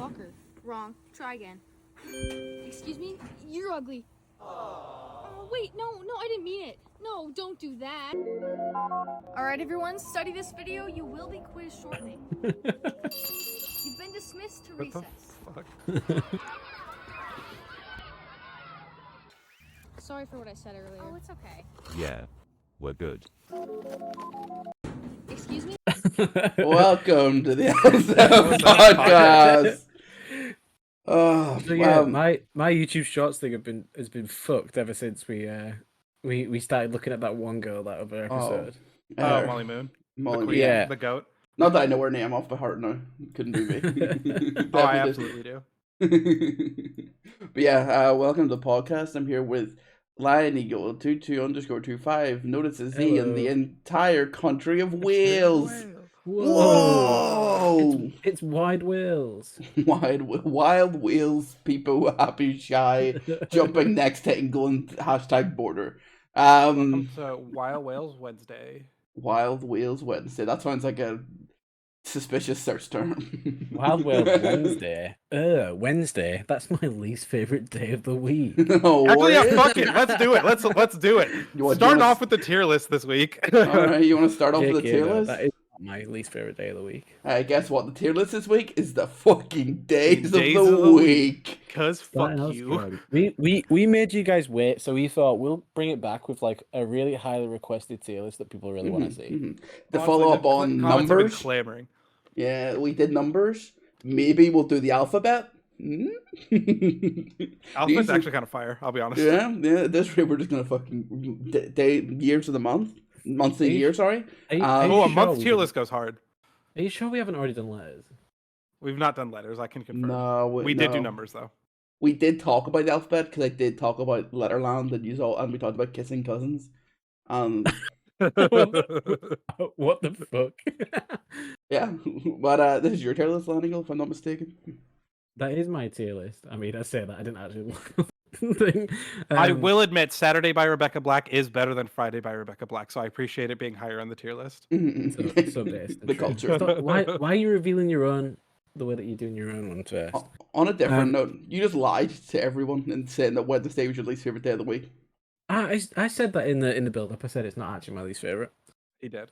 Walker. Wrong. Try again. Excuse me? You're ugly. Oh, wait, no, I didn't mean it. No, don't do that. Alright, everyone, study this video. You will be quizzed shortly. You've been dismissed to recess. What the fuck? Sorry for what I said earlier. Oh, it's okay. Yeah, we're good. Excuse me? Welcome to the LSF Podcast. Oh, So yeah, my YouTube Shorts thing has been fucked ever since we started looking at that one girl that other episode. Molly Moon. Molly the Moon. yeah, the goat. Not that I know her name off by heart now. Couldn't do me. Oh, I absolutely do. But yeah, welcome to the podcast. I'm here with Lion Eagle 22_25. Notice a Z in the entire country of Wales. Whoa! It's wide whales. Wild Wales people, happy shy, jumping next to England, #border. Welcome to Wild Wales Wednesday. Wild Wales Wednesday. That sounds like a suspicious search term. Wild Wales Wednesday. Wednesday. That's my least favorite day of the week. Actually, yeah, fuck it. Let's do it. Let's do it. Starting off with the tier list this week. All right, you want to start off with the tier list? That is my least favorite day of the week. Guess what? The tier list this week is the fucking days of the week. Cause fuck you. We made you guys wait, so we thought we'll bring it back with like a really highly requested tier list that people really want to see. The follow up on numbers. Clamoring. Yeah, we did numbers. Maybe we'll do the alphabet. Alphabet's actually kind of fire. I'll be honest. Yeah. This week we're just gonna fucking years of the month. Months of the year, sorry. A month tier list goes hard. Are you sure we haven't already done letters? We've not done letters, I can confirm. No, we did do numbers though. We did talk about the alphabet because I did talk about Letterland and we talked about kissing cousins. What the fuck? Yeah, but this is your tier list, Lanigal, if I'm not mistaken. That is my tier list. I mean, I say that I didn't actually thing. I will admit, Saturday by Rebecca Black is better than Friday by Rebecca Black, so I appreciate it being higher on the tier list. So based the culture. Why are you revealing your own the way that you're doing your own one first? On a different note, you just lied to everyone and saying that Wednesday was your least favorite day of the week. I said that in the build up. I said it's not actually my least favorite. He did.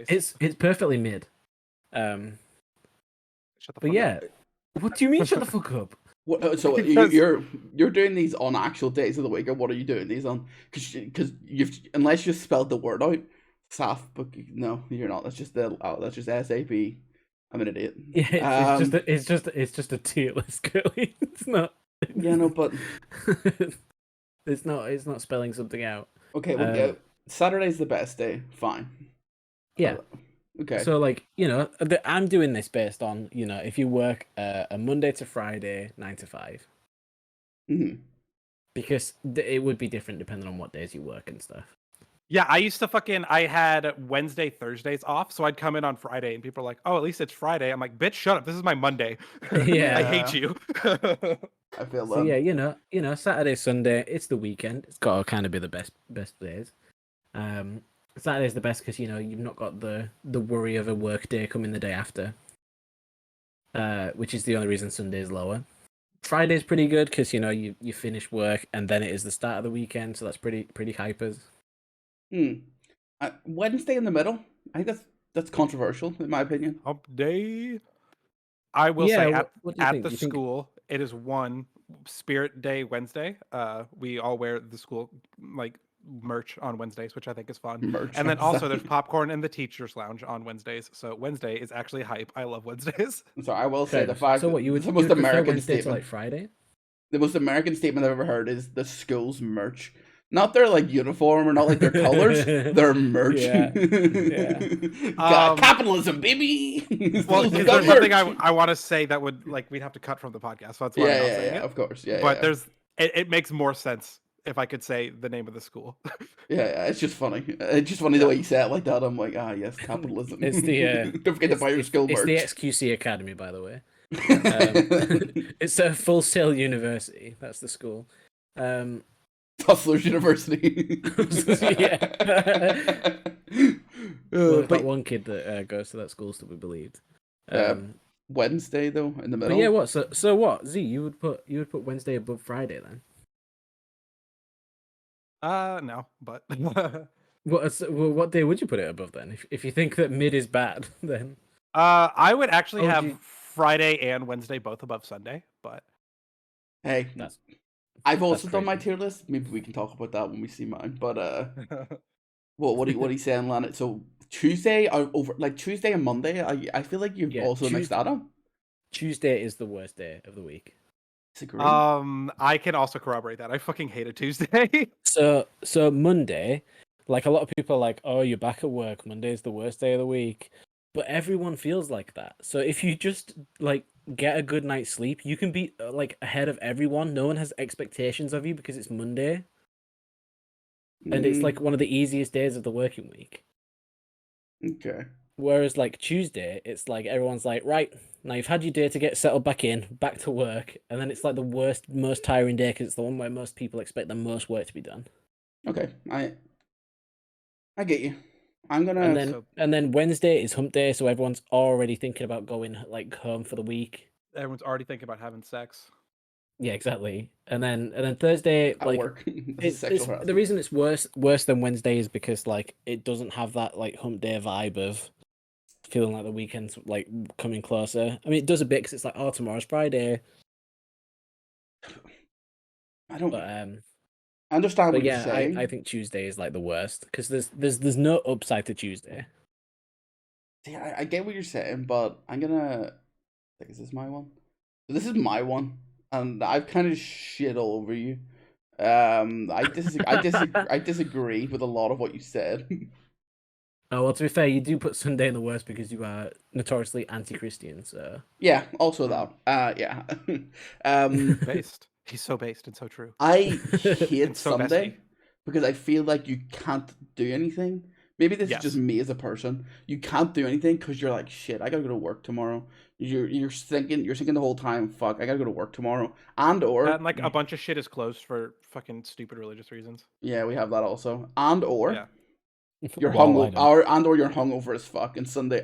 It's perfectly mid. Shut the but fuck yeah, up. what do you mean? Shut the fuck up. So you're doing these on actual days of the week, or what are you doing these on? Because you've unless you spelled the word out, SAF, but no, you're not. That's just SAP. I'm an idiot. Yeah, it's just a tier list, Curly. It's not. Yeah, no, but it's not spelling something out. Okay, well, yeah, Saturday's the best day. Fine. Yeah. Okay. So, like, I'm doing this based on, if you work a Monday to Friday, 9 to 5. Mm-hmm. Because it would be different depending on what days you work and stuff. Yeah, I had Wednesday, Thursdays off, so I'd come in on Friday, and people are like, oh, at least it's Friday. I'm like, bitch, shut up. This is my Monday. Yeah. I hate you. I feel that. So, yeah, Saturday, Sunday, it's the weekend. It's got to kind of be the best days. Saturday's the best because you've not got the worry of a work day coming the day after, which is the only reason Sunday's lower. Friday's pretty good because you finish work and then it is the start of the weekend, so that's pretty hypers. Wednesday in the middle. I think that's controversial in my opinion. Hump day. I will say at the think? school it is one Spirit Day Wednesday. We all wear the school merch on Wednesdays, which I think is fun. And then also there's popcorn in the teachers' lounge on Wednesdays. So Wednesday is actually hype. I love Wednesdays. So I will say the fact. So what you would the most American Wednesday statement to like Friday? The most American statement I've ever heard is the school's merch. Not their uniform or not their colors. Their merch. Yeah. Capitalism, baby. Well, there's something I want to say that would we'd have to cut from the podcast. So that's why I'm not saying it. Of course. Yeah. But it makes more sense if I could say the name of the school. Yeah, it's just funny. It's just funny the way you say it like that. I'm like, yes, capitalism. It's the don't forget to buy your school merch. It's the XQC Academy, by the way. It's a Full Sail University. That's the school. Hustlers University. Yeah. Well, we've got one kid that goes to that school, so we believed. Wednesday though in the But middle. yeah, what? So what? Z, you would put Wednesday above Friday then? No, but What day would you put it above then? If you think that mid is bad, then I would actually Oh, do have you- Friday and Wednesday both above Sunday, but Hey, that's I've also done my crazy. tier list. Maybe we can talk about that when we see mine. But what are you saying, Lana? So Tuesday over like Tuesday and Monday. I feel like you've Yeah, also mixed that up. Tuesday is the worst day of the week. Disagree. I can also corroborate that. I fucking hate a Tuesday. So Monday, like a lot of people are like, oh, you're back at work. Monday is the worst day of the week, but everyone feels like that. So if you just like get a good night's sleep, you can be like ahead of everyone. No one has expectations of you because it's Monday, and it's like one of the easiest days of the working week. Okay. Whereas like Tuesday, it's like everyone's like, right, now you've had your day to get settled back in, back to work, and then it's like the worst, most tiring day because it's the one where most people expect the most work to be done. Okay. I get you. I'm gonna. And then Wednesday is hump day, so everyone's already thinking about going like home for the week. Everyone's already thinking about having sex. Yeah, exactly. And then Thursday, At like work. it's Sexual the harassment. reason it's worse than Wednesday is because like it doesn't have that like hump day vibe of feeling like the weekend's like coming closer. I mean, it does a bit because it's like, oh, tomorrow's Friday. I don't. But I understand but what you're yeah, saying. I think Tuesday is like the worst because there's no upside to Tuesday. See, I get what you're saying, but I'm gonna. Like, is this my one? So this is my one, and I've kind of shit all over you. I disagree. I disagree with a lot of what you said. Oh well, to be fair, you do put Sunday in the worst because you are notoriously anti-Christian. So Yeah, also that. Yeah. Based. He's so based and so true. I hate And so Sunday bestie. because I feel like you can't do anything. Maybe this is just Yes. me as a person. You can't do anything because you're like, shit, I gotta go to work tomorrow. You're thinking the whole time, fuck, I gotta go to work tomorrow. And or And like a bunch of shit is closed for fucking stupid religious reasons. yeah, we have that also. And or Yeah. you're Well, I don't. or you're hungover as fuck. And Sunday,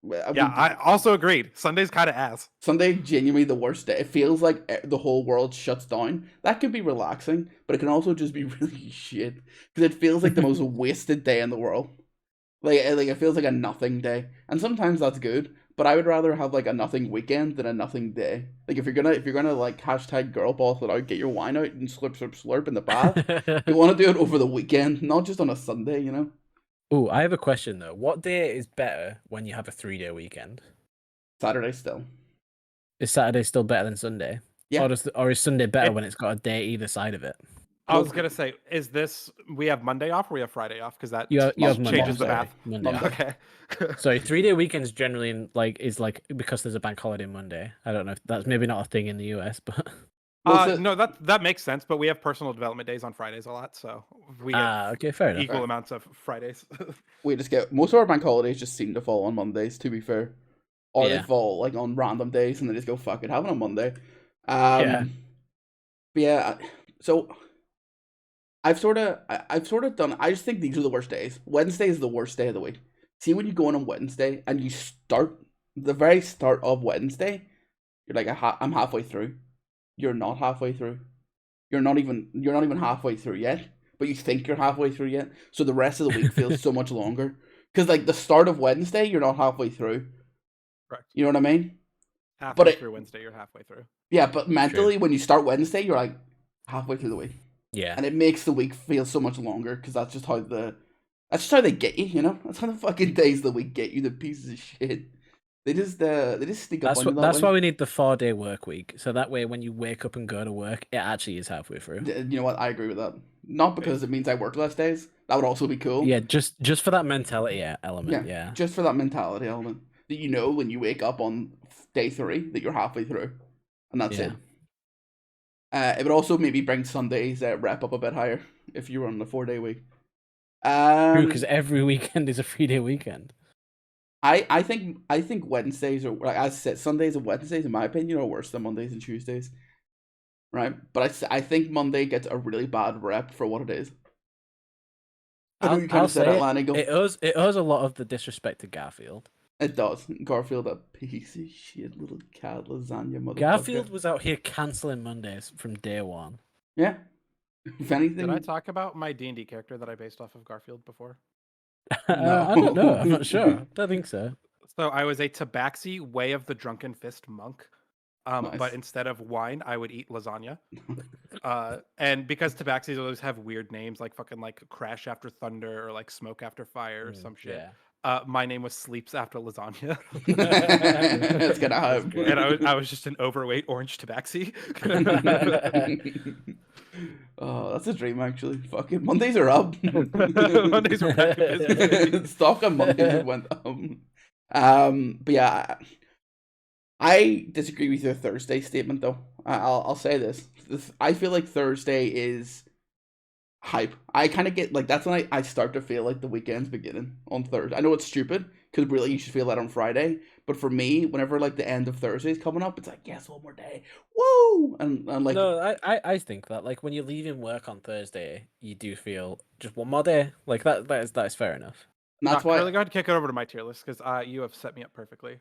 Yeah, I also agreed. Sunday's kind of ass. Sunday genuinely the worst day. It feels like the whole world shuts down. That can be relaxing, but it can also just be really shit because it feels like the most wasted day in the world. Like it feels like a nothing day, and sometimes that's good. But I would rather have like a nothing weekend than a nothing day. Like if you're gonna like hashtag girl boss it out, get your wine out and slurp in the bath. You want to do it over the weekend, not just on a Sunday, you know. Oh, I have a question though. What day is better when you have a 3-day weekend? Saturday still. Is Saturday still better than Sunday? Yeah. Or is Sunday better It- when it's got a day either side of it? I was gonna say, is this we have Monday off or we have Friday off? Because that You have Monday, changes the Monday. math. Monday off. Okay. So 3-day weekends generally is like because there's a bank holiday Monday. I don't know if that's maybe not a thing in the US, but No, that makes sense. But we have personal development days on Fridays a lot, so we get okay, fair enough. equal amounts of Fridays. we just get most of our bank holidays just seem to fall on Mondays. To be fair, or they Yeah. fall like on random days, and they just go fuck it, have it on Monday. Yeah. But yeah, so I've sort of done. I just think these are the worst days. Wednesday is the worst day of the week. See, when you go in on Wednesday and you start the very start of Wednesday, you're like, I'm halfway through. You're not halfway through. You're not even halfway through yet. But you think you're halfway through yet. So the rest of the week feels so much longer. Because like the start of Wednesday, you're not halfway through. Correct. You know what I mean? Halfway through Wednesday, you're halfway through. Yeah, but mentally, when you start Wednesday, you're like halfway through the week. Yeah. And it makes the week feel so much longer because that's just how they get you, you know? That's how the fucking days of the week get you, the pieces of shit. They just sneak up on you That's way. why we need the 4-day work week. So that way when you wake up and go to work, it actually is halfway through. You know what? I agree with that. Not because it means I work less days. That would also be cool. Yeah, just for that mentality element, yeah. Just for that mentality element. That you know when you wake up on day 3 that you're halfway through. And that's it. It would also maybe bring Sunday's rep up a bit higher if you were on the 4-day week. True, because every weekend is a 3-day weekend. I think Wednesdays are, like as I said, Sundays and Wednesdays in my opinion are worse than Mondays and Tuesdays, right? But I think Monday gets a really bad rep for what it is. I know you kind of said Atlanta. It owes a lot of the disrespect to Garfield. It does. Garfield, a piece of shit little cat lasagna motherfucker. Garfield was out here cancelling Mondays from day one. Yeah. If anything, Did I talk about my D&D character that I based off of Garfield before? No. I don't know. I'm not sure. Don't think so. So I was a Tabaxi Way of the Drunken Fist monk. Nice. But instead of wine, I would eat lasagna. And because Tabaxis always have weird names, like fucking like Crash After Thunder or like Smoke After Fire or some shit. Yeah. My name was Sleeps After Lasagna. That's gonna happen. And I was just an overweight orange Tabaxi. Oh, that's a dream actually. Fucking Mondays are up. Mondays are back to business. Stock on Mondays went up. But yeah, I disagree with your Thursday statement though. I'll say this. I feel like Thursday is hype. I kind of get like that's when I start to feel like the weekend's beginning on Thursday. I know it's stupid because really you should feel that on Friday. But for me, whenever like the end of Thursday is coming up, it's like yes, one more day, woo! And like no, I think that like when you're leaving work on Thursday, you do feel just one more day. Like that is fair enough. And that's why. Really, go ahead and kick it over to my tier list because you have set me up perfectly.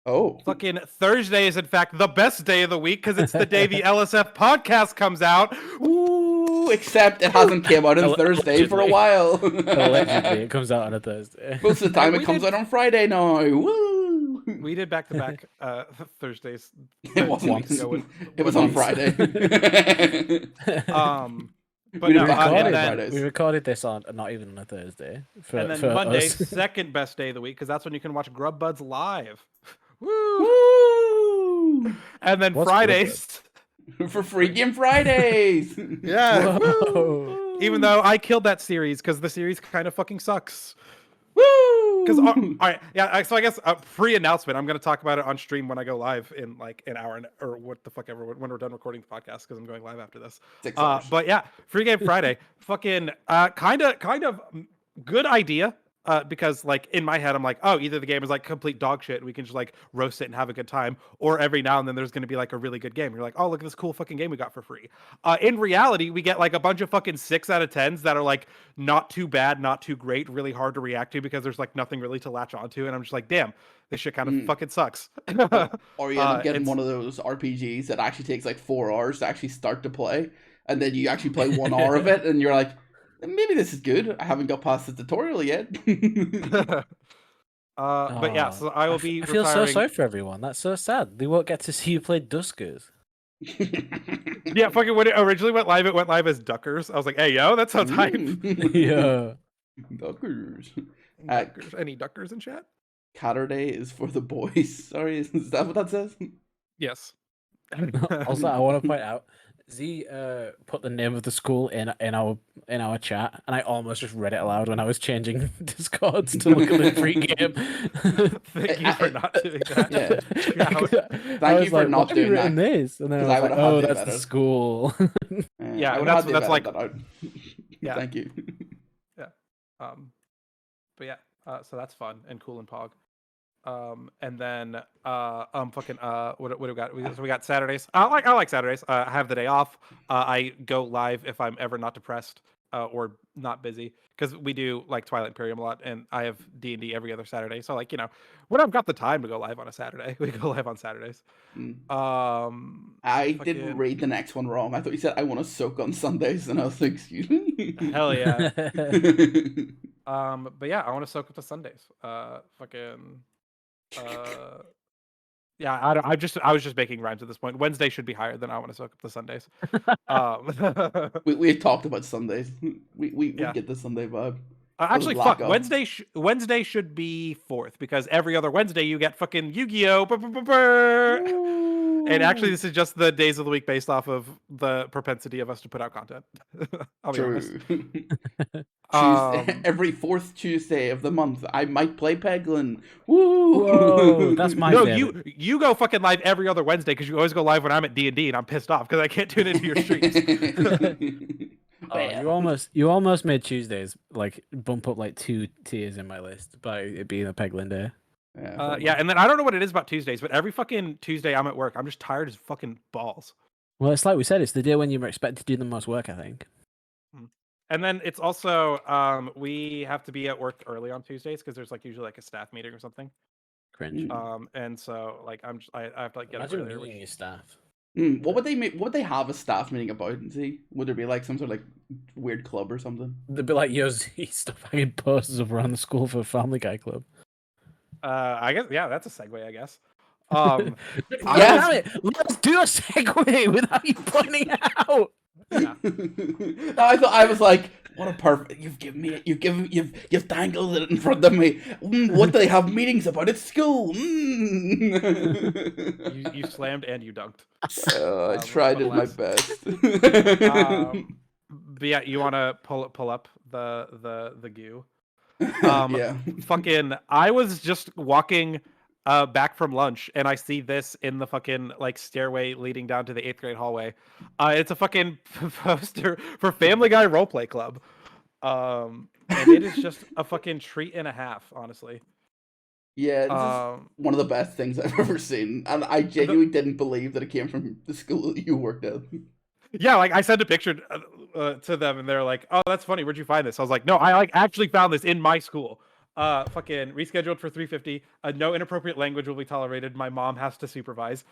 Oh, fucking Thursday is in fact the best day of the week because it's the day the LSF podcast comes out. Ooh, except it hasn't came out on Thursday for a while. Allegedly, it comes out on a Thursday. Most of the time, it comes out on Friday now. Woo! We did back-to-back Thursdays. It wasn't. It was on Friday. But no, we recorded this on not even on a Thursday. And then Monday, second best day of the week because that's when you can watch Grub Buds live. Woo! Woo! And then Fridays for freaking Fridays. Yeah. Woo! Even though I killed that series because the series kind of fucking sucks. Woo! Because all right, yeah. So I guess a pre-announcement. I'm going to talk about it on stream when I go live in like an hour or what the fuck ever when we're done recording the podcast because I'm going live after this. 6 hours. But yeah, Free Game Friday, fucking kind of good idea. Because like in my head, I'm like, oh, either the game is like complete dog shit and we can just like roast it and have a good time, or every now and then there's going to be like a really good game. You're like, oh, look at this cool fucking game we got for free. In reality, we get like a bunch of fucking 6 out of 10s that are like not too bad, not too great, really hard to react to because there's like nothing really to latch onto. And I'm just like, damn, this shit kind of fucking sucks. Or you end up getting one of those RPGs that actually takes like 4 hours to actually start to play, and then you actually play 1 hour of it, and you're like, maybe this is good. I haven't got past the tutorial yet. But yeah, so I will be. I feel so sorry for everyone. That's so sad. They won't get to see you play Duskers. Yeah, fucking when it originally went live as Duckers. I was like, hey, yo, that sounds hype. Yeah. Duckers. Duckers. Any Duckers in chat? Catterday is for the boys. Sorry, is that what that says? Yes. Also, I want to point out, Z put the name of the school in our chat, and I almost just read it aloud when I was changing Discords to look at the free game. Thank you for not doing that. Yeah. Thank you for not doing that. This? And then I was like, oh, that's the school. Yeah, that's like yeah. Thank you. Yeah. But yeah, so that's fun and cool and pog. And then fucking what do we got? So we got Saturdays. I like Saturdays. I have the day off. I go live if I'm ever not depressed or not busy because we do like Twilight Imperium a lot, and I have D&D every other Saturday. So like when I've got the time to go live on a Saturday, we go live on Saturdays. I didn't read the next one wrong. I thought you said I want to soak on Sundays, and I was like, excuse me. Hell yeah. But yeah, I want to soak up the Sundays. Yeah, I was just making rhymes at this point. Wednesday should be higher than I want to soak up the Sundays. We talked about Sundays. We get the Sunday vibe. Actually, fuck. Wednesday should be 4th because every other Wednesday you get fucking Yu-Gi-Oh! And actually, this is just the days of the week based off of the propensity of us to put out content. I'll be honest. Every 4th Tuesday of the month, I might play Peglin. Woo! Whoa, that's my favorite. You go fucking live every other Wednesday because you always go live when I'm at D&D, and I'm pissed off because I can't tune into your streams. You almost made Tuesdays like bump up like 2 tiers in my list by it being a Peglin day. Yeah, and then I don't know what it is about Tuesdays, but every fucking Tuesday I'm at work, I'm just tired as fucking balls. Well, it's like we said, it's the day when you're expected to do the most work, I think. And then it's also we have to be at work early on Tuesdays because there's like usually like a staff meeting or something. Cringe. And so like I have to like get up Imagine earlier. meeting your staff. What would they make? What would they have a staff meeting about? See, would there be like some sort of like weird club or something? They'd be like, "Yo, stop hanging posters up around the school for a Family Guy club." I guess that's a segue. I guess. Damn it! Let's do a segue without you pointing it out. Yeah. I was like, what a perfect. You've dangled it in front of me. What do they have meetings about at school? You slammed and you dunked. I tried my best. But yeah, you want to pull up the goo. Yeah. Fucking, I was just walking back from lunch and I see this in the fucking like stairway leading down to the 8th grade hallway. It's a fucking poster for Family Guy Roleplay Club. And it is just a fucking treat and a half, honestly. Yeah, this is one of the best things I've ever seen, and I genuinely didn't believe that it came from the school that you worked at. Yeah, like I sent a picture to them, and they're like, "Oh, that's funny. Where'd you find this?" I was like, "No, I like actually found this in my school. Fucking rescheduled for 3:50. No inappropriate language will be tolerated. My mom has to supervise.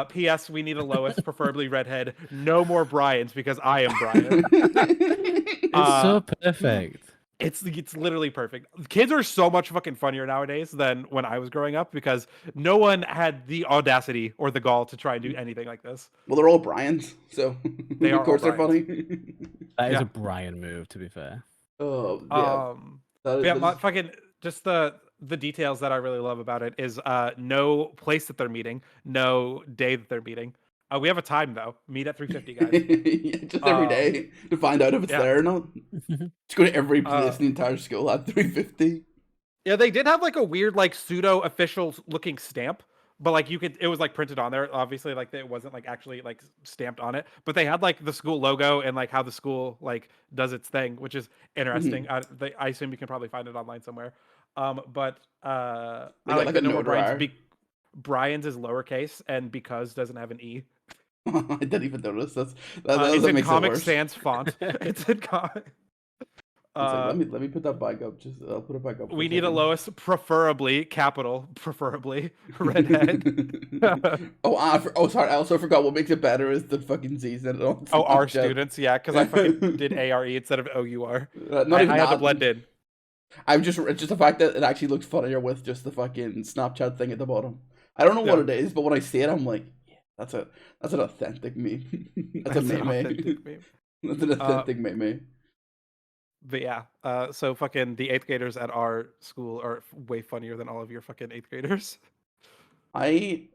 P.S. We need a Lois, preferably redhead. No more Bryans because I am Brian." It's so perfect. It's literally perfect. Kids are so much fucking funnier nowadays than when I was growing up because no one had the audacity or the gall to try and do anything like this. Well, they're all Bryans, so They are of course all they're funny. That is a Brian move, to be fair. Oh yeah. Fucking just the details that I really love about it is no place that they're meeting, no day that they're meeting. We have a time though. Meet at 3:50, guys. Yeah, just every day to find out if it's there or not. Just go to every place in the entire school at 3:50. Yeah, they did have like a weird like pseudo official looking stamp, but like it was like printed on there. Obviously, like it wasn't like actually like stamped on it, but they had like the school logo and like how the school like does its thing, which is interesting. I assume you can probably find it online somewhere. But I like like the a number notary. Brian's is lowercase and because doesn't have an E. I didn't even notice. That It's in makes Comic it worse. Sans font. It's in comic. Let me put that back up. Just I'll put it back up. We need a Lois, preferably redhead. Sorry. I also forgot what makes it better is the fucking Z's and all. Our students, yeah, because I fucking did ARE instead of OUR. I had to blend in. It's just the fact that it actually looks funnier with just the fucking Snapchat thing at the bottom. I don't know what it is, but when I see it, I'm like, yeah, that's an authentic meme. That's a meme. That's an authentic meme. But yeah, so fucking the 8th graders at our school are way funnier than all of your fucking 8th graders. Did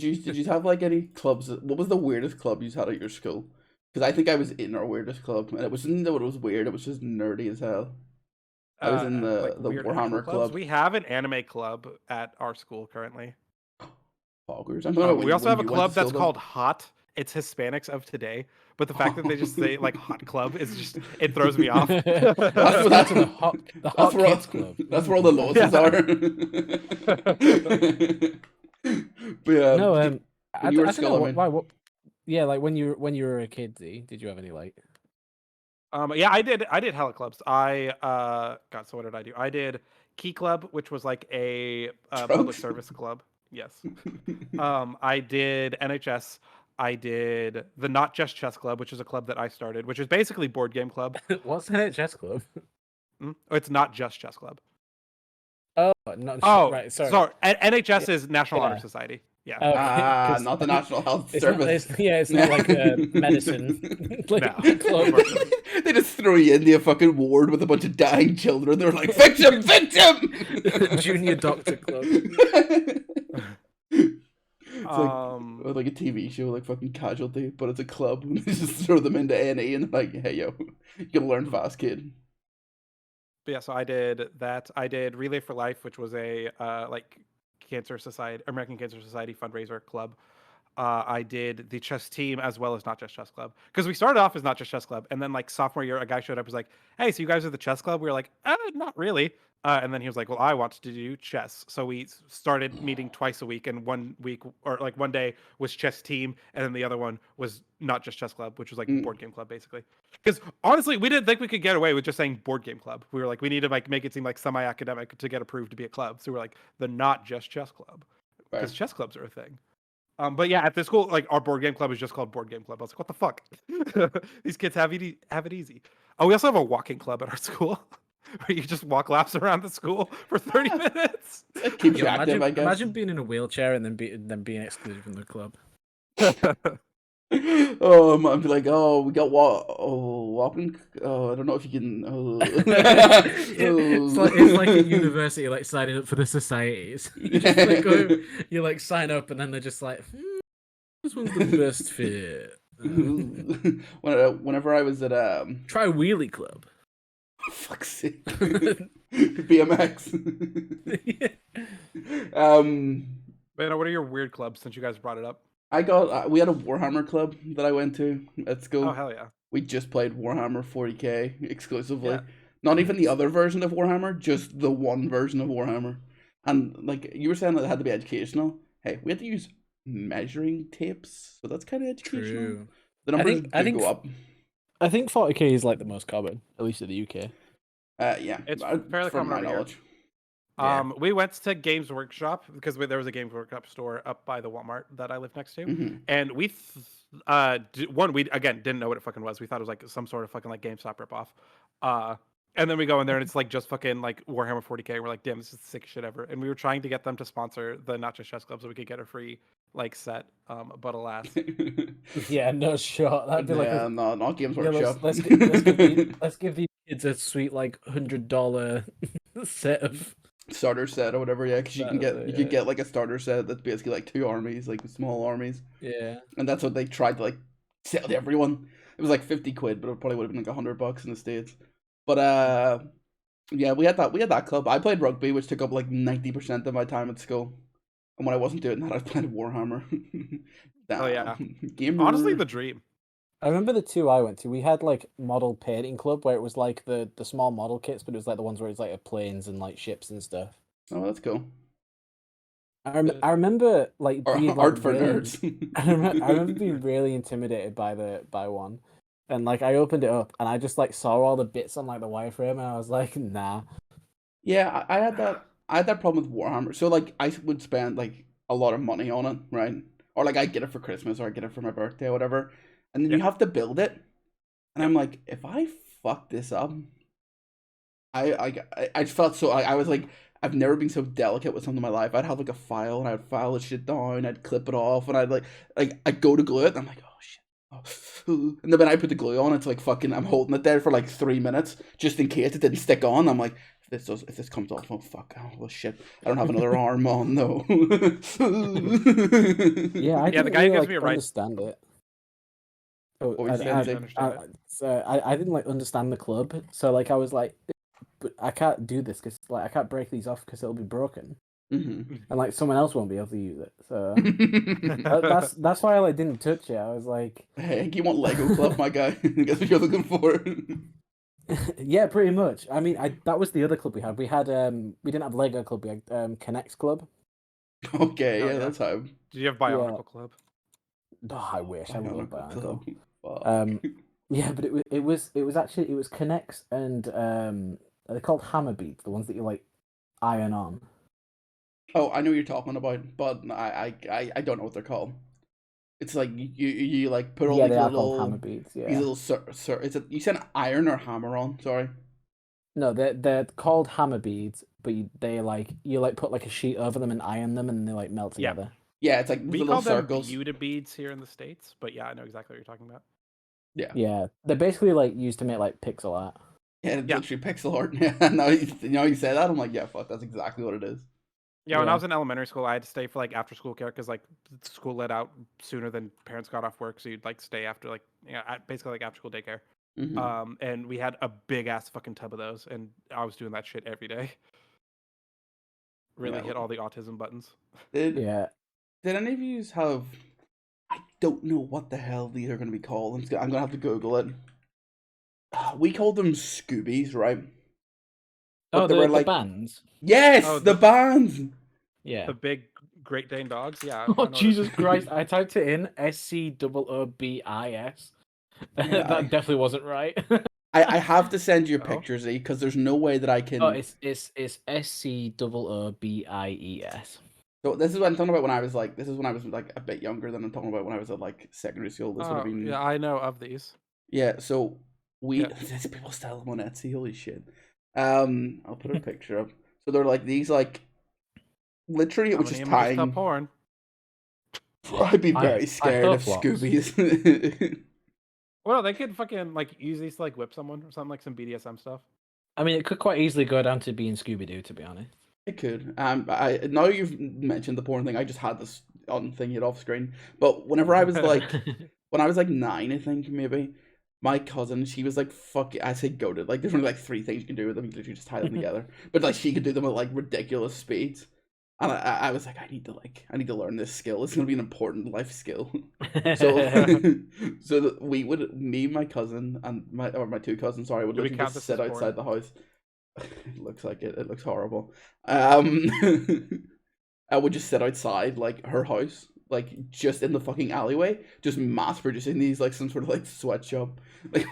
you have like any clubs? What was the weirdest club you had at your school? Because I think I was in our weirdest club, and it wasn't that it was weird. It was just nerdy as hell. I was in the Warhammer club. We have an anime club at our school currently. Poggers. We also have a club that's called Hot. It's Hispanics of today, but the fact that they just say like Hot Club is just it throws me off. That's the hot kids club. That's where all the losses are. But yeah, no, when you were Why? Yeah, like when you were a kid, did you have any like? Yeah, I did hella clubs. God, so what did I do? I did Key Club, which was like a public service club. Yes. I did NHS. I did the Not Just Chess Club, which is a club that I started, which is basically board game club. What's NHS Club? It's Not Just Chess Club. Oh, right. Sorry. NHS is National Honor Society. Yeah. Okay, not the National Health Service. It's not like a medicine. Club. They just throw you into a fucking ward with a bunch of dying children. They're like, fix him! Junior Doctor Club. It's like a TV show, like fucking Casualty, but it's a club. And they just throw them into A&E and they're like, hey, yo, you can learn fast, kid. But yeah, so I did that. I did Relay for Life, which was a like American Cancer Society fundraiser club. I did the chess team as well as Not Just Chess Club, because we started off as Not Just Chess Club, and then like sophomore year, a guy showed up, was like, "Hey, so you guys are the chess club?" We were like, "Not really." And then he was like, "Well, I want to do chess," so we started meeting twice a week, and one week or like one day was chess team, and then the other one was Not Just Chess Club, which was like board game club basically. Because honestly, we didn't think we could get away with just saying board game club. We were like, we need to like make it seem like semi-academic to get approved to be a club, so we're like the Not Just Chess Club, because chess clubs are a thing. But yeah, at this school, like our board game club is just called Board Game Club. I was like, what the fuck? These kids have it easy. Oh, we also have a walking club at our school where you just walk laps around the school for 30 minutes. It keeps you active, I guess. Imagine being in a wheelchair and then being excluded from the club. I'd be like, oh, we got walking. Oh, I don't know if you can. It's like at university, like signing up for the societies. You just like you like sign up, and then they're just like, this one's the best fit. Whenever I was at try wheelie club. Fuck's sake. BMX. Man, what are your weird clubs since you guys brought it up? We had a Warhammer club that I went to at school. Oh, hell yeah. We just played Warhammer 40k exclusively. Yeah. Not even the other version of Warhammer, just the one version of Warhammer. And like you were saying that it had to be educational. Hey, we had to use measuring tapes, so that's kind of educational. True. The numbers do go up. I think 40k is like the most common, at least in the UK. Yeah. It's fairly from common my over knowledge. here. We went to Games Workshop because there was a Games Workshop store up by the Walmart that I live next to, and we again didn't know what it fucking was. We thought it was like some sort of fucking like GameStop ripoff. And then we go in there and it's like just fucking like Warhammer 40k. We're like, damn, this is the sickest shit ever. And we were trying to get them to sponsor the Not Just Chess Club so we could get a free like set. But alas, yeah, no shot. That'd be no, not Games Workshop. Let's give these kids a sweet like $100 set of starter set or whatever. Yeah, because you could get like a starter set that's basically like 2 armies, like small armies. Yeah, and that's what they tried to like sell to everyone. It was like 50 quid, but it probably would have been like $100 in the States. But yeah, we had that club. I played rugby, which took up like 90% of my time at school. And when I wasn't doing that, I was playing Warhammer. Oh yeah, Gamer. Honestly, the dream. I remember the 2 I went to. We had like model painting club where it was like the small model kits, but it was like the ones where it's like planes and like ships and stuff. Oh, that's cool. I remember like being art for really, nerds. I remember being really intimidated by one, and like I opened it up and I just like saw all the bits on like the wireframe and I was like, nah. Yeah, I had that problem with Warhammer. So like I would spend like a lot of money on it, right? Or like I get it for Christmas or I get it for my birthday or whatever, and then you have to build it, and I'm like, if I fuck this up, I just felt so. I was like, I've never been so delicate with something in my life. I'd have like a file and I'd file the shit down, I'd clip it off, and I'd go to glue it, and I'm like, oh shit. Oh. And then when I put the glue on, it's like fucking, I'm holding it there for like 3 minutes just in case it didn't stick on. I'm like, if this comes off, oh fuck, oh well, shit, I don't have another arm on though. Yeah, the guy really, gives like, me a right. Understand it. Oh, I didn't like understand the club, so like I was like, but I can't do this because like I can't break these off because it'll be broken, and like someone else won't be able to use it. So that's why I like didn't touch it. I was like, hey, you want Lego Club, my guy? Guess what you're looking for. Yeah, pretty much. I mean, that was the other club we had. We didn't have Lego Club. We had Connects Club. Okay, yeah, that's how. Did you have Bionicle Club? Oh, I wish. I love Bionicle. Fuck. Yeah, but it was Connects and they're called hammer beads, the ones that you like iron on. Oh, I know what you're talking about, but I don't know what they're called. It's like you like put all these little hammer beads. Yeah, these little you said iron or hammer on? Sorry. No, they're called hammer beads, but you put like a sheet over them and iron them, and they like melt together. Yeah, it's like we little call circles. them Buta beads here in the States, but yeah, I know exactly what you're talking about. Yeah, they're basically like used to make like pixel art. Yeah, it's literally pixel art. Yeah, now you say that, I'm like, yeah, fuck, that's exactly what it is. Yeah, when I was in elementary school, I had to stay for like after school care because like school let out sooner than parents got off work, so you'd like stay after like basically like after school daycare. And we had a big ass fucking tub of those, and I was doing that shit every day. Really hit all the autism buttons. Did any of you have don't know what the hell these are going to be called. I'm going to have to Google it. We called them Scoobies, right? But they were the like bands. Yes, Oh, the bands. Yeah. The big Great Dane dogs. Yeah. Oh Jesus Christ! I typed it in SCOOBIS. Yeah, That definitely wasn't right. I have to send you a Oh. picture, Z, because there's no way that I can. Oh, it's SCOOBIES. So this is what I'm talking about when I was like. This is when I was like a bit younger than I'm talking about when I was at like secondary school. This would have been. Yeah, I know of these. Yeah. So we. Yeah. People sell them on Etsy. Holy shit. I'll put a picture up. So they're like these like. Literally, it was just tying. Porn. I'd be very scared of hope Scoobies. Well, they could fucking like use these to like whip someone or something, like some BDSM stuff. I mean, it could quite easily go down to being Scooby Doo, to be honest. It could. I now you've mentioned the porn thing. I just had this on thingy it off screen. But whenever I was like, when I was like 9, I think maybe, my cousin, she was like, "Fuck," I say goated. Like, there's only like 3 things you can do with them. You literally just tie them together. But like, she could do them at like ridiculous speeds. And I was like, I need to learn this skill. It's gonna be an important life skill. So me, my cousin, and my 2 cousins, sorry, would literally just sit outside the house. It looks like it. It looks horrible. I would just sit outside like her house, like just in the fucking alleyway, just mass producing these like some sort of like sweatshop. Like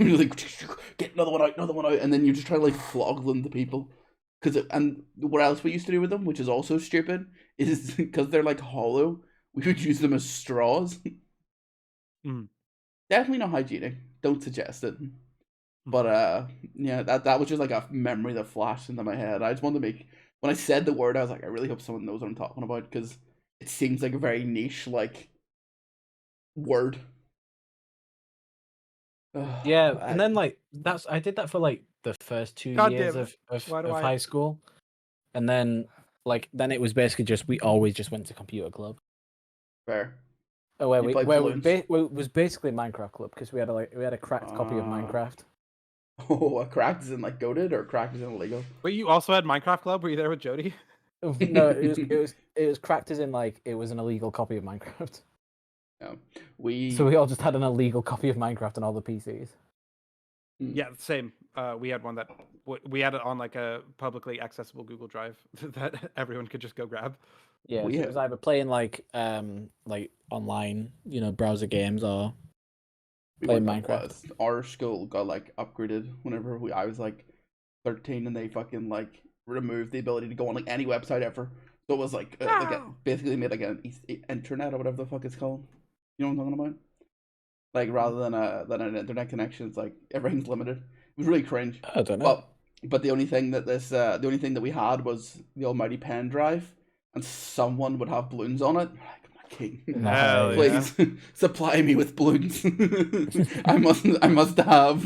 get another one out, and then you just try to like flog them to people. And what else we used to do with them, which is also stupid, is because they're like hollow, we would use them as straws. Definitely not hygienic. Don't suggest it. But yeah, that was just like a memory that flashed into my head. I just wanted to make, when I said the word, I was like, I really hope someone knows what I'm talking about, because it seems like a very niche like word. Yeah, and then like I did that for like the first 2 years of high school, and then it was basically just we always just went to computer club. Fair. Oh, where it was basically Minecraft club, because we had a cracked copy of Minecraft. Oh, a cracked is in like goated, or cracked is in illegal? But you also had Minecraft club. Were you there with Jody? No, it was cracked as in like it was an illegal copy of Minecraft. Yeah, So we all just had an illegal copy of Minecraft on all the PCs. Yeah, same. We had one that we had it on like a publicly accessible Google Drive that everyone could just go grab. Yeah, so it was either playing like online, browser games, or playing Minecraft. Our school got like upgraded whenever I was like 13, and they fucking like removed the ability to go on like any website ever. So it was like basically made like an internet or whatever the fuck it's called. You know what I'm talking about? Like rather than an internet connection, it's like everything's limited. It was really cringe. I don't know. But the only thing that we had was the almighty pen drive, and someone would have balloons on it. Like, my king, please supply me with balloons. I must have.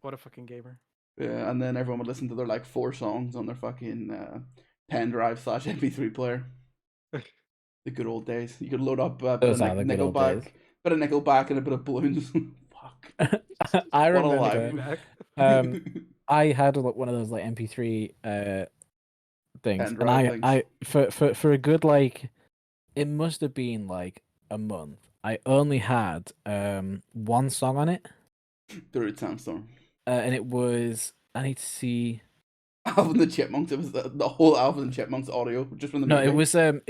What a fucking gamer. Yeah, and then everyone would listen to their like 4 songs on their fucking pen drive / MP3 player. The good old days. You could load up Nickelback, bit of Nickelback and a bit of balloons. Fuck. I remember. I had one of those like MP3 things, and I for a good like, it must have been like a month. I only had 1 song on it. The Root Sandstorm. And it was, I need to see. Alvin the Chipmunks. It was the whole Alvin and Chipmunks audio just from the movie. No,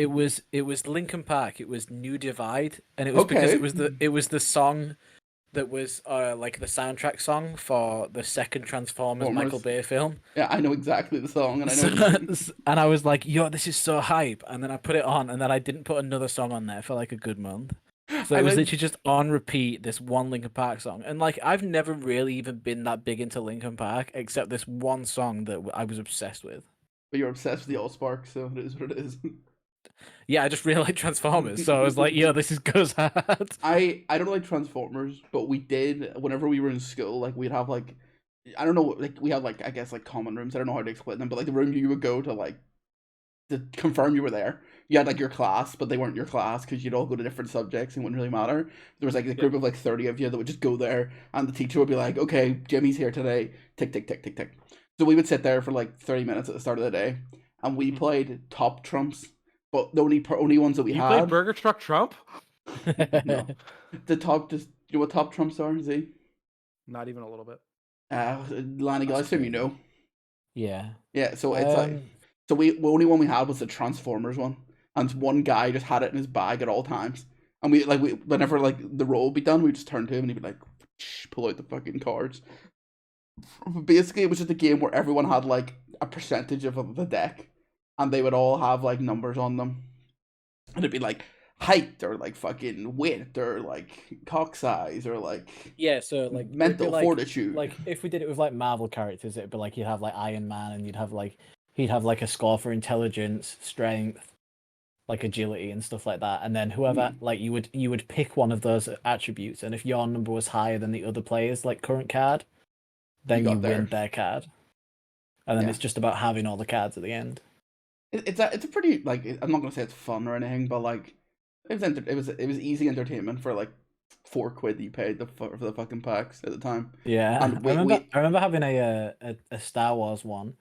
it was Linkin Park. It was New Divide, and it was because it was the song that was like the soundtrack song for the second Transformers Michael Bay film. Yeah, I know exactly the song, and I know. And I was like, "Yo, this is so hype!" And then I put it on, and then I didn't put another song on there for like a good month. So it was literally just on repeat, this one Linkin Park song. And like, I've never really even been that big into Linkin Park, except this one song that I was obsessed with. But you're obsessed with the Allspark, so it is what it is. Yeah, I just really like Transformers, so I was like, yo, this goes hard. I don't like Transformers, but we did, whenever we were in school, like, we'd have, like, I don't know, like, we had, like, I guess, like, common rooms. I don't know how to explain them, but, like, the room you would go to, like, to confirm you were there. You had like your class, but they weren't your class because you'd all go to different subjects and it wouldn't really matter. There was like a group of like 30 of you that would just go there, and the teacher would be like, "Okay, Jimmy's here today. Tick tick tick tick tick." So we would sit there for like 30 minutes at the start of the day, and we played top trumps. But the only ones that we had. You played Burger Truck Trump? No. The top, just you know what top trumps are, Z? Not even a little bit. Lanny, I assume you know. Yeah. Yeah, so it's like, so the only one we had was the Transformers one, and one guy just had it in his bag at all times, and whenever like the roll would be done, we just turn to him and he'd be like, pull out the fucking cards. Basically, it was just a game where everyone had like a percentage of the deck, and they would all have like numbers on them, and it'd be like height or like fucking weight or like cock size or like Yeah, so like mental fortitude. Like if we did it with like Marvel characters, it'd be like you'd have like Iron Man, and he'd have like a score for intelligence, strength, like agility and stuff like that. And then whoever like you would pick one of those attributes, and if your number was higher than the other player's like current card, then you win their card. And then it's just about having all the cards at the end. It's a pretty like, I'm not gonna say it's fun or anything, but like it was easy entertainment for like £4 that you paid for the fucking packs at the time. Yeah, and I remember having a Star Wars one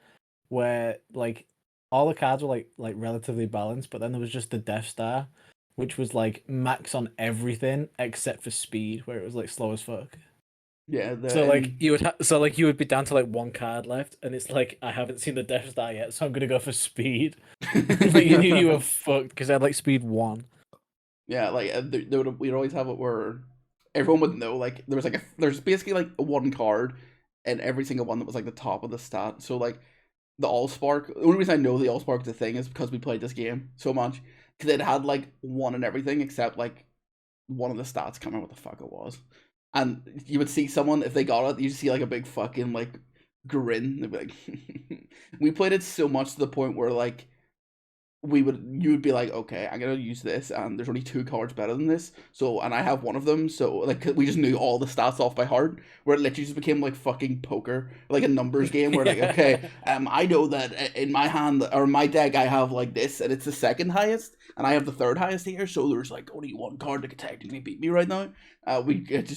where like all the cards were like relatively balanced, but then there was just the Death Star, which was like max on everything except for speed, where it was like slow as fuck. Yeah. So like you would be down to like one card left, and it's like I haven't seen the Death Star yet, so I'm gonna go for speed. Like you knew you were fucked because I had like speed 1. Yeah, like we'd always have it where everyone would know like there's basically like one card in every single one that was like the top of the stat. So like the Allspark, the only reason I know the Allspark is a thing is because we played this game so much, because it had like one and everything except like one of the stats. Can't remember what the fuck it was. And you would see someone, if they got it, you'd see like a big fucking like grin. They'd be like, we played it so much to the point where like you would be like, okay, I'm gonna use this, and there's only 2 cards better than this, so, and I have one of them, so like we just knew all the stats off by heart, where it literally just became like fucking poker, like a numbers game, where like, okay, I know that in my hand or my deck I have like this, and it's the second highest, and I have the third highest here, so there's like only one card that could technically beat me right now. We had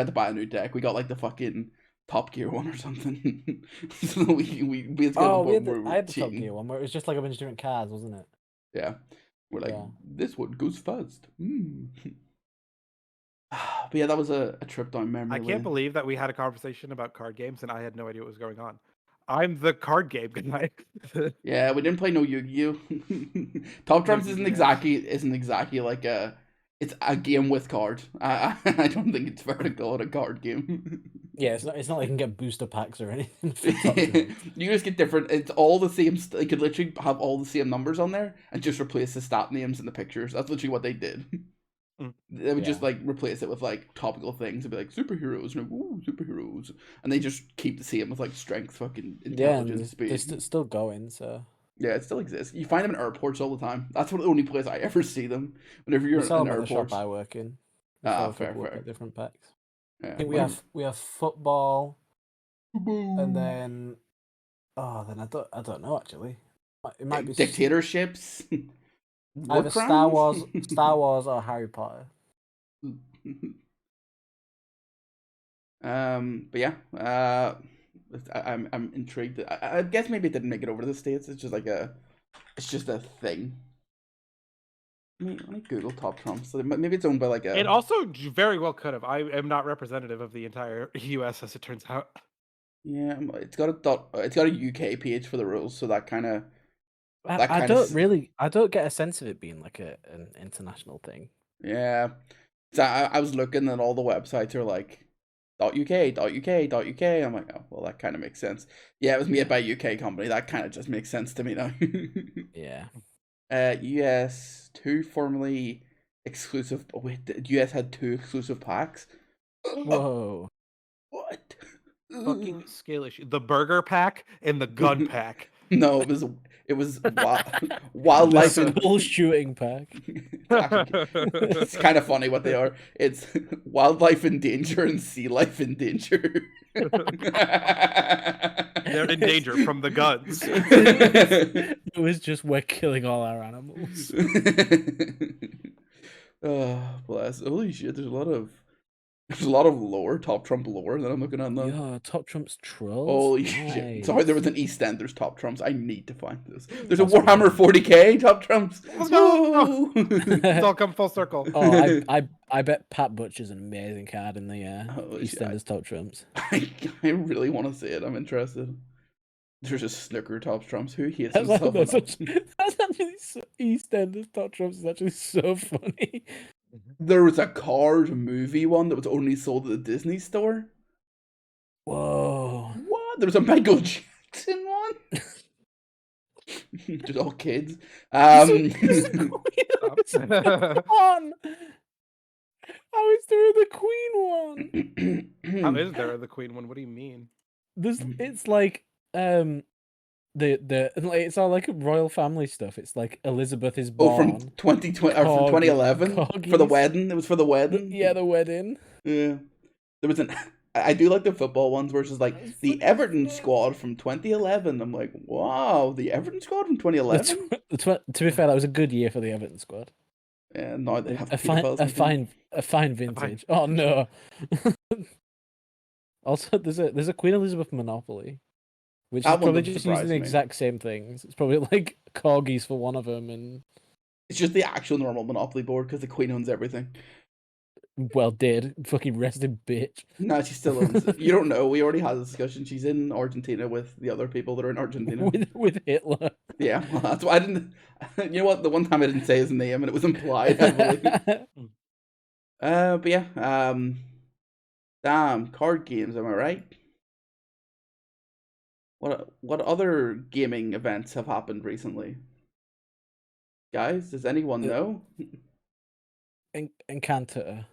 to buy a new deck. We got like the fucking Top Gear one or something. So I had the Top Gear one where it was just like a bunch of different cards, wasn't it? Yeah. We're like, this one goes fast. But yeah, that was a trip down memory lane. I can't believe that we had a conversation about card games and I had no idea what was going on. I'm the card game guy. Yeah, we didn't play no Yu-Gi-Oh. Top Trumps isn't exactly like it's a game with cards. I don't think it's fair to call it a card game. Yeah, it's not like you can get booster packs or anything. You just get different. It's all the same. You could literally have all the same numbers on there and just replace the stat names in the pictures. That's literally what they did. They would just like replace it with like topical things. It'd be like superheroes, and ooh, superheroes, and they just keep the same with like strength, fucking intelligence, speed. They're still going, so. Yeah, it still exists. You find them in airports all the time. That's the only place I ever see them. Whenever you're in airports. The shop I work in. Fair. Different packs. Yeah, I think we have football, and then I don't know actually. It might be dictatorships. Either Star Wars or Harry Potter. But yeah, I'm intrigued. I guess maybe it didn't make it over to the States. It's just a thing. Let me Google Top Trumps. So maybe it's owned by like a. It also very well could have. I am not representative of the entire U.S. as it turns out. Yeah, it's got a UK page for the rules, so that kind of. I don't get a sense of it being like an international thing. Yeah, so I was looking and all the websites are like .uk. I'm like, oh well, that kind of makes sense. Yeah, it was made by a UK company. That kind of just makes sense to me now. Yeah. US 2 formerly exclusive. Oh wait, the US had 2 exclusive packs. Whoa! What? Fucking scale issue. The burger pack and the gun pack. No, it was wildlife and bull shooting pack. It's kind of funny what they are. It's wildlife in danger and sea life in danger. They're in danger from the guns. It was just we're killing all our animals. Oh, bless. Holy shit, there's a lot of There's a lot of lore, Top Trump lore that I'm looking at now. Yeah, Top Trump's trolls. Holy nice. shit! Sorry, there was an EastEnders Top Trumps. I need to find this. There's That's a Warhammer weird. 40k Top Trumps. Let's go! Woo! It's all come full circle. Oh, I bet Pat Butcher's an amazing card in the Holy shit, EastEnders Top Trumps. I really want to see it. I'm interested. There's a snooker Top Trumps. Who hates That's himself? that's actually EastEnders Top Trumps is actually so funny. There was a Cars movie one that was only sold at the Disney store. Whoa. What? There was a Michael Jackson one. Just all kids. On. How is there the Queen one? How is there the Queen one? What do you mean? It's like like it's all like royal family stuff. It's like Elizabeth is born. Oh, from 2020 or from 2011 for the wedding. It was for the wedding. Yeah, the wedding. Yeah, there was an. I do like the football ones, where it's just like the Everton squad from 2011. I'm like, wow, the Everton squad from 2011. To be fair, that was a good year for the Everton squad. Yeah, now they have a fine vintage. Oh no. Also, there's a Queen Elizabeth Monopoly, which That is one probably doesn't just using surprise the me. exact same things. It's probably like corgis for one of them, and It's just the actual normal Monopoly board because the Queen owns everything. well, dead fucking rested bitch. No, she still owns it. You don't know. We already had a discussion. She's in Argentina with the other people that are in Argentina. with Hitler. Yeah, well, that's why I didn't. You know what? The one time I didn't say his name and it was implied heavily. But yeah, damn, card games. Am I right? What other gaming events have happened recently? Guys, does anyone know? Encanto.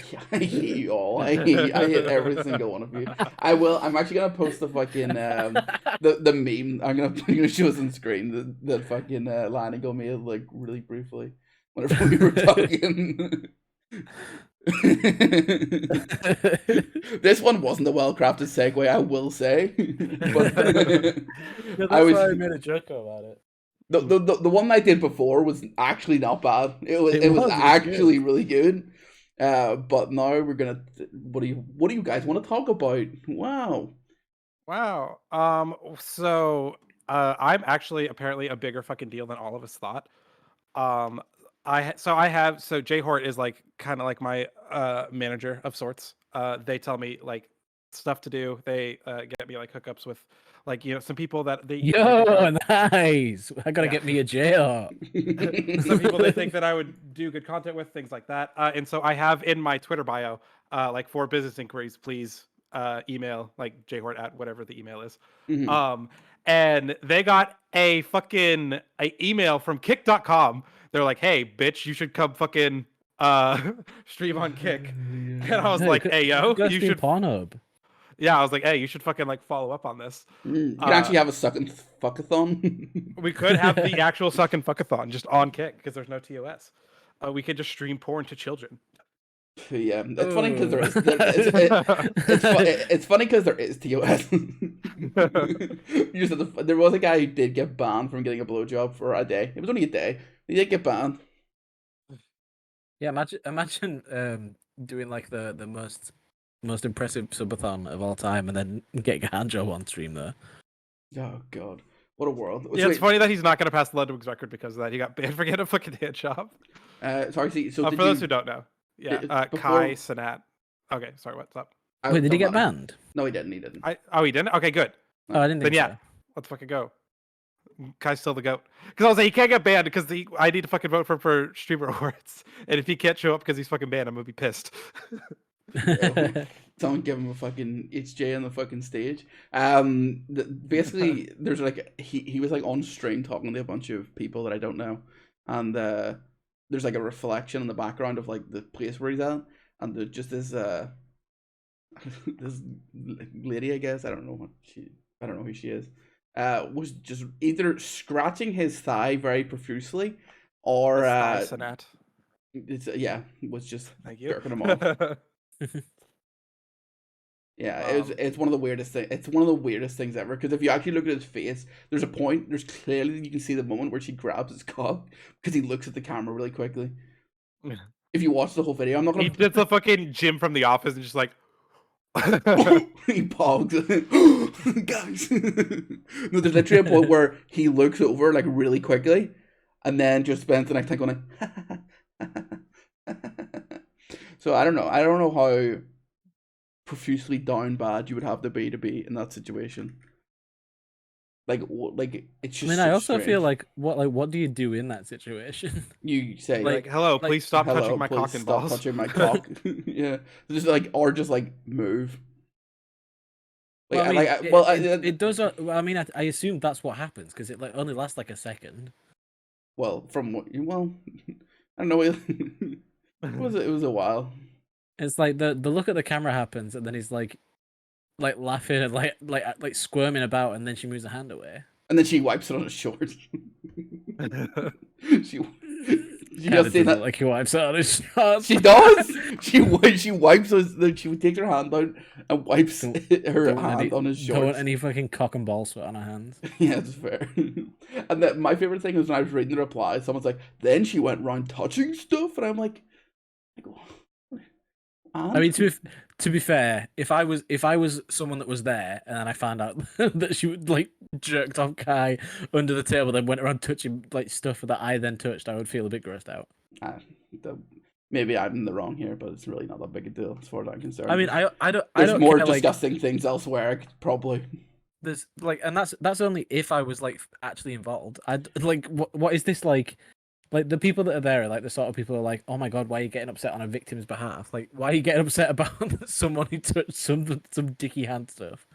Yeah, I hate you all. I hate every single one of you. I'm actually gonna post the fucking the meme. I'm gonna show us on screen the fucking line and go made like really briefly whenever we were talking. This one wasn't a well crafted segue, I will say. But That's why I made a joke about it. The one I did before was actually not bad. It was actually really good. But now we're gonna. What do you guys want to talk about? Wow. So I'm actually apparently a bigger fucking deal than all of us thought. So Jay Hort is like kind of like my manager of sorts. They tell me like stuff to do. They get me like hookups with like some people that they nice. I gotta get me a jail. Some people they think that I would do good content with, things like that. And so I have in my Twitter bio like for business inquiries, please email like jhort at whatever the email is. Mm-hmm. And they got a email from kick.com. They're like, hey bitch, you should come fucking stream on Kick. And I was like, hey yo, you should Pornhub. Yeah, I was like, hey, you should fucking like follow up on this. You can actually have a sucking fuckathon. We could have the actual sucking fuckathon just on Kick because there's no TOS. We could just stream porn to children. Yeah, it's funny because there is. It's funny because there is TOS. There was a guy who did get banned from getting a blowjob for a day. It was only a day. He did get banned. Yeah, imagine doing like the most impressive subathon of all time, and then getting a hand job on stream there. Oh god, what a world! Yeah, it's funny that he's not going to pass the Ludwig's record because of that. He got banned for getting a fucking hand job. Sorry, so for those who don't know, yeah, Kai Sinat. Okay, sorry, what's up? Wait, did he get banned? No, he didn't. He didn't. He didn't. Okay, good. Oh, I didn't. Think then so. Let's fucking go. Kai's still the goat. Because I was like, he can't get banned because I need to fucking vote for streamer awards, and if he can't show up because he's fucking banned, I'm gonna be pissed. Someone give him a fucking HJ on the fucking stage. Basically, there's like he was like on stream talking to a bunch of people that I don't know, and there's like a reflection in the background of like the place where he's at, and there's just this this lady, I guess I don't know who she is, was just either scratching his thigh very profusely, or was just jerking him off. Yeah, it's one of the weirdest things. It's one of the weirdest things ever. Because if you actually look at his face, there's clearly you can see the moment where she grabs his cock because he looks at the camera really quickly. if you watch the whole video, I'm not gonna. He did the fucking Jim from The Office and just like. He pogs. Guys. No, there's literally a point where he looks over like really quickly, and then just spends the next time going like. So I don't know. I don't know how profusely down bad you would have to be in that situation. Like it's just. I mean, so I also strange. feel like what do you do in that situation? You say Like, hello, please stop hello, touching my please cock and stop balls. touching my cock. Yeah, just like move. Well, I mean, it does. I mean, I assume that's what happens because it like only lasts like a second. Well, from what I don't know. It was a while. It's like the look at the camera happens, and then he's like laughing and like squirming about, and then she moves her hand away. And then she wipes it on his shorts. she Kinda just say that like he wipes it on his shorts. She does. She wipes his. She takes her hand out and wipes her hand on his shorts. Don't want any fucking cock and ball sweat on her hands. Yeah, it's fair. And then my favorite thing is when I was reading the reply, someone's like, "Then she went around touching stuff," and I'm like I mean, to be fair, if I was someone that was there and then I found out that she would like jerked off Kai under the table, then went around touching like stuff that I then touched, I would feel a bit grossed out. Maybe I'm in the wrong here, but it's really not that big a deal as far as I'm concerned. I mean, I don't. There's more care, disgusting things elsewhere, probably. There's like, and that's only if I was like actually involved. I like what is this like? Like the people that are there are like the sort of people who are like, oh my god, why are you getting upset on a victim's behalf? Like, why are you getting upset about someone who touched some dicky hand stuff?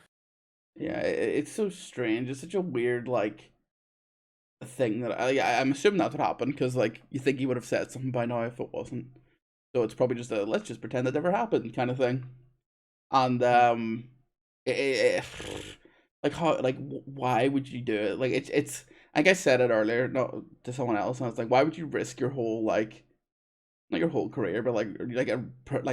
Yeah, it's so strange. It's such a weird like thing that I'm assuming that's what happened because like you think he would have said something by now if it wasn't. So it's probably just a let's just pretend that never happened kind of thing. And like how like why would you do it? Like it's like I said it earlier, no, to someone else, and I was like, why would you risk your whole like, not your whole career, but like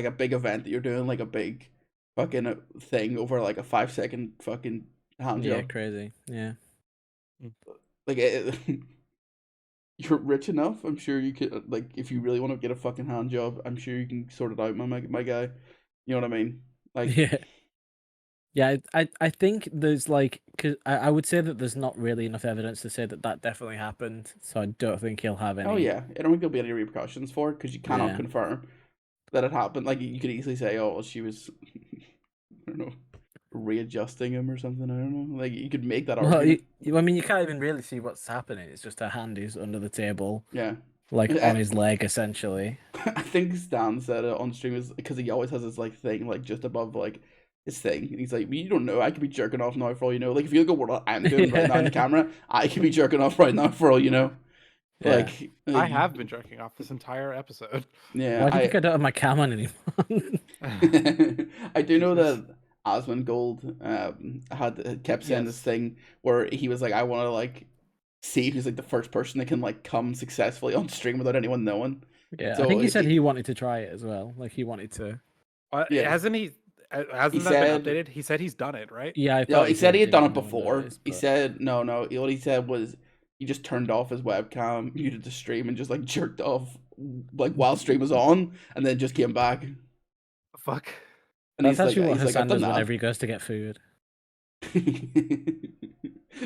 a big event that you're doing, like a big fucking thing over like a 5-second fucking hand job? Yeah, crazy. Yeah. Like you're rich enough. I'm sure you could like if you really want to get a fucking hand job. I'm sure you can sort it out, my guy. You know what I mean? Like yeah. Yeah, I think there's like, cause I would say that there's not really enough evidence to say that that definitely happened, so I don't think he'll have any. Oh yeah, I don't think there'll be any repercussions for it because you cannot confirm that it happened. Like you could easily say, oh, well, she was, I don't know, readjusting him or something. I don't know. Like you could make that argument. I mean, you can't even really see what's happening. It's just her hand is under the table. Yeah. Like on his leg, essentially. I think Stan said it on stream is because he always has his like thing like just above like his thing. And he's like, you don't know, I could be jerking off now for all you know. Like if you look at what I'm doing right now on the camera, I could be jerking off right now for all you know. Yeah. Like I have been jerking off this entire episode. Yeah. Why do you think I don't have my cam on anymore? I do know that Asmund Gold kept saying this thing where he was like, I want to like see who's like the first person that can like come successfully on stream without anyone knowing. Yeah, so I think he said he wanted to try it as well. Like he wanted to. Hasn't he? Hasn't that been updated? He said he's done it, right? Yeah, he said he had done it before. He said no. What he said was he just turned off his webcam, muted the stream, and just like jerked off like while stream was on, and then just came back. Fuck. And that's actually what Hassan does whenever he goes to get food.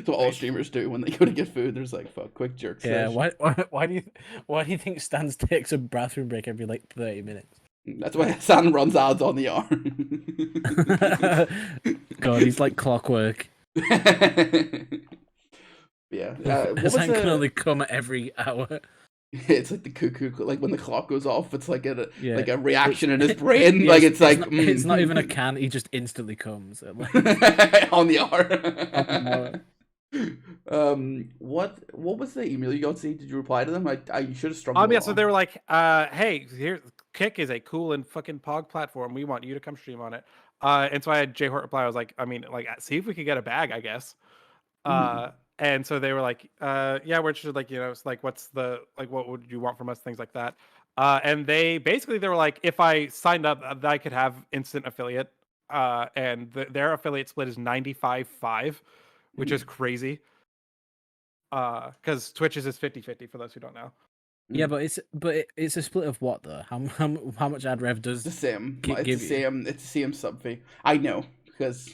So all streamers do when they go to get food. There's like fuck, quick jerk. Yeah. Why do you think Stan takes a bathroom break every like 30 minutes? That's why Stan runs ads on the arm. God, he's like clockwork. Yeah. Hassan can only come every hour. It's like the cuckoo, like when the clock goes off, it's like a reaction in his brain. Yeah, like it's like it's not even a can. He just instantly comes like... on the hour. What was the email you got? See, did you reply to them? I should have strung. Yeah. So they were like, "Hey, here, Kick is a cool and fucking Pog platform. We want you to come stream on it." And so I had Jay Hort reply. I was like, I mean, like, see if we could get a bag, I guess. And so they were like, yeah, we're interested, like, you know, it's like, what's the, like, what would you want from us? Things like that. And they were like, if I signed up, I could have instant affiliate. And their affiliate split is 95-5, which is crazy. Because Twitch's is 50-50 for those who don't know. Yeah, but it's a split of what though? How much ad rev does It's the same. give It's the you? same. It's the same sub fee. I know because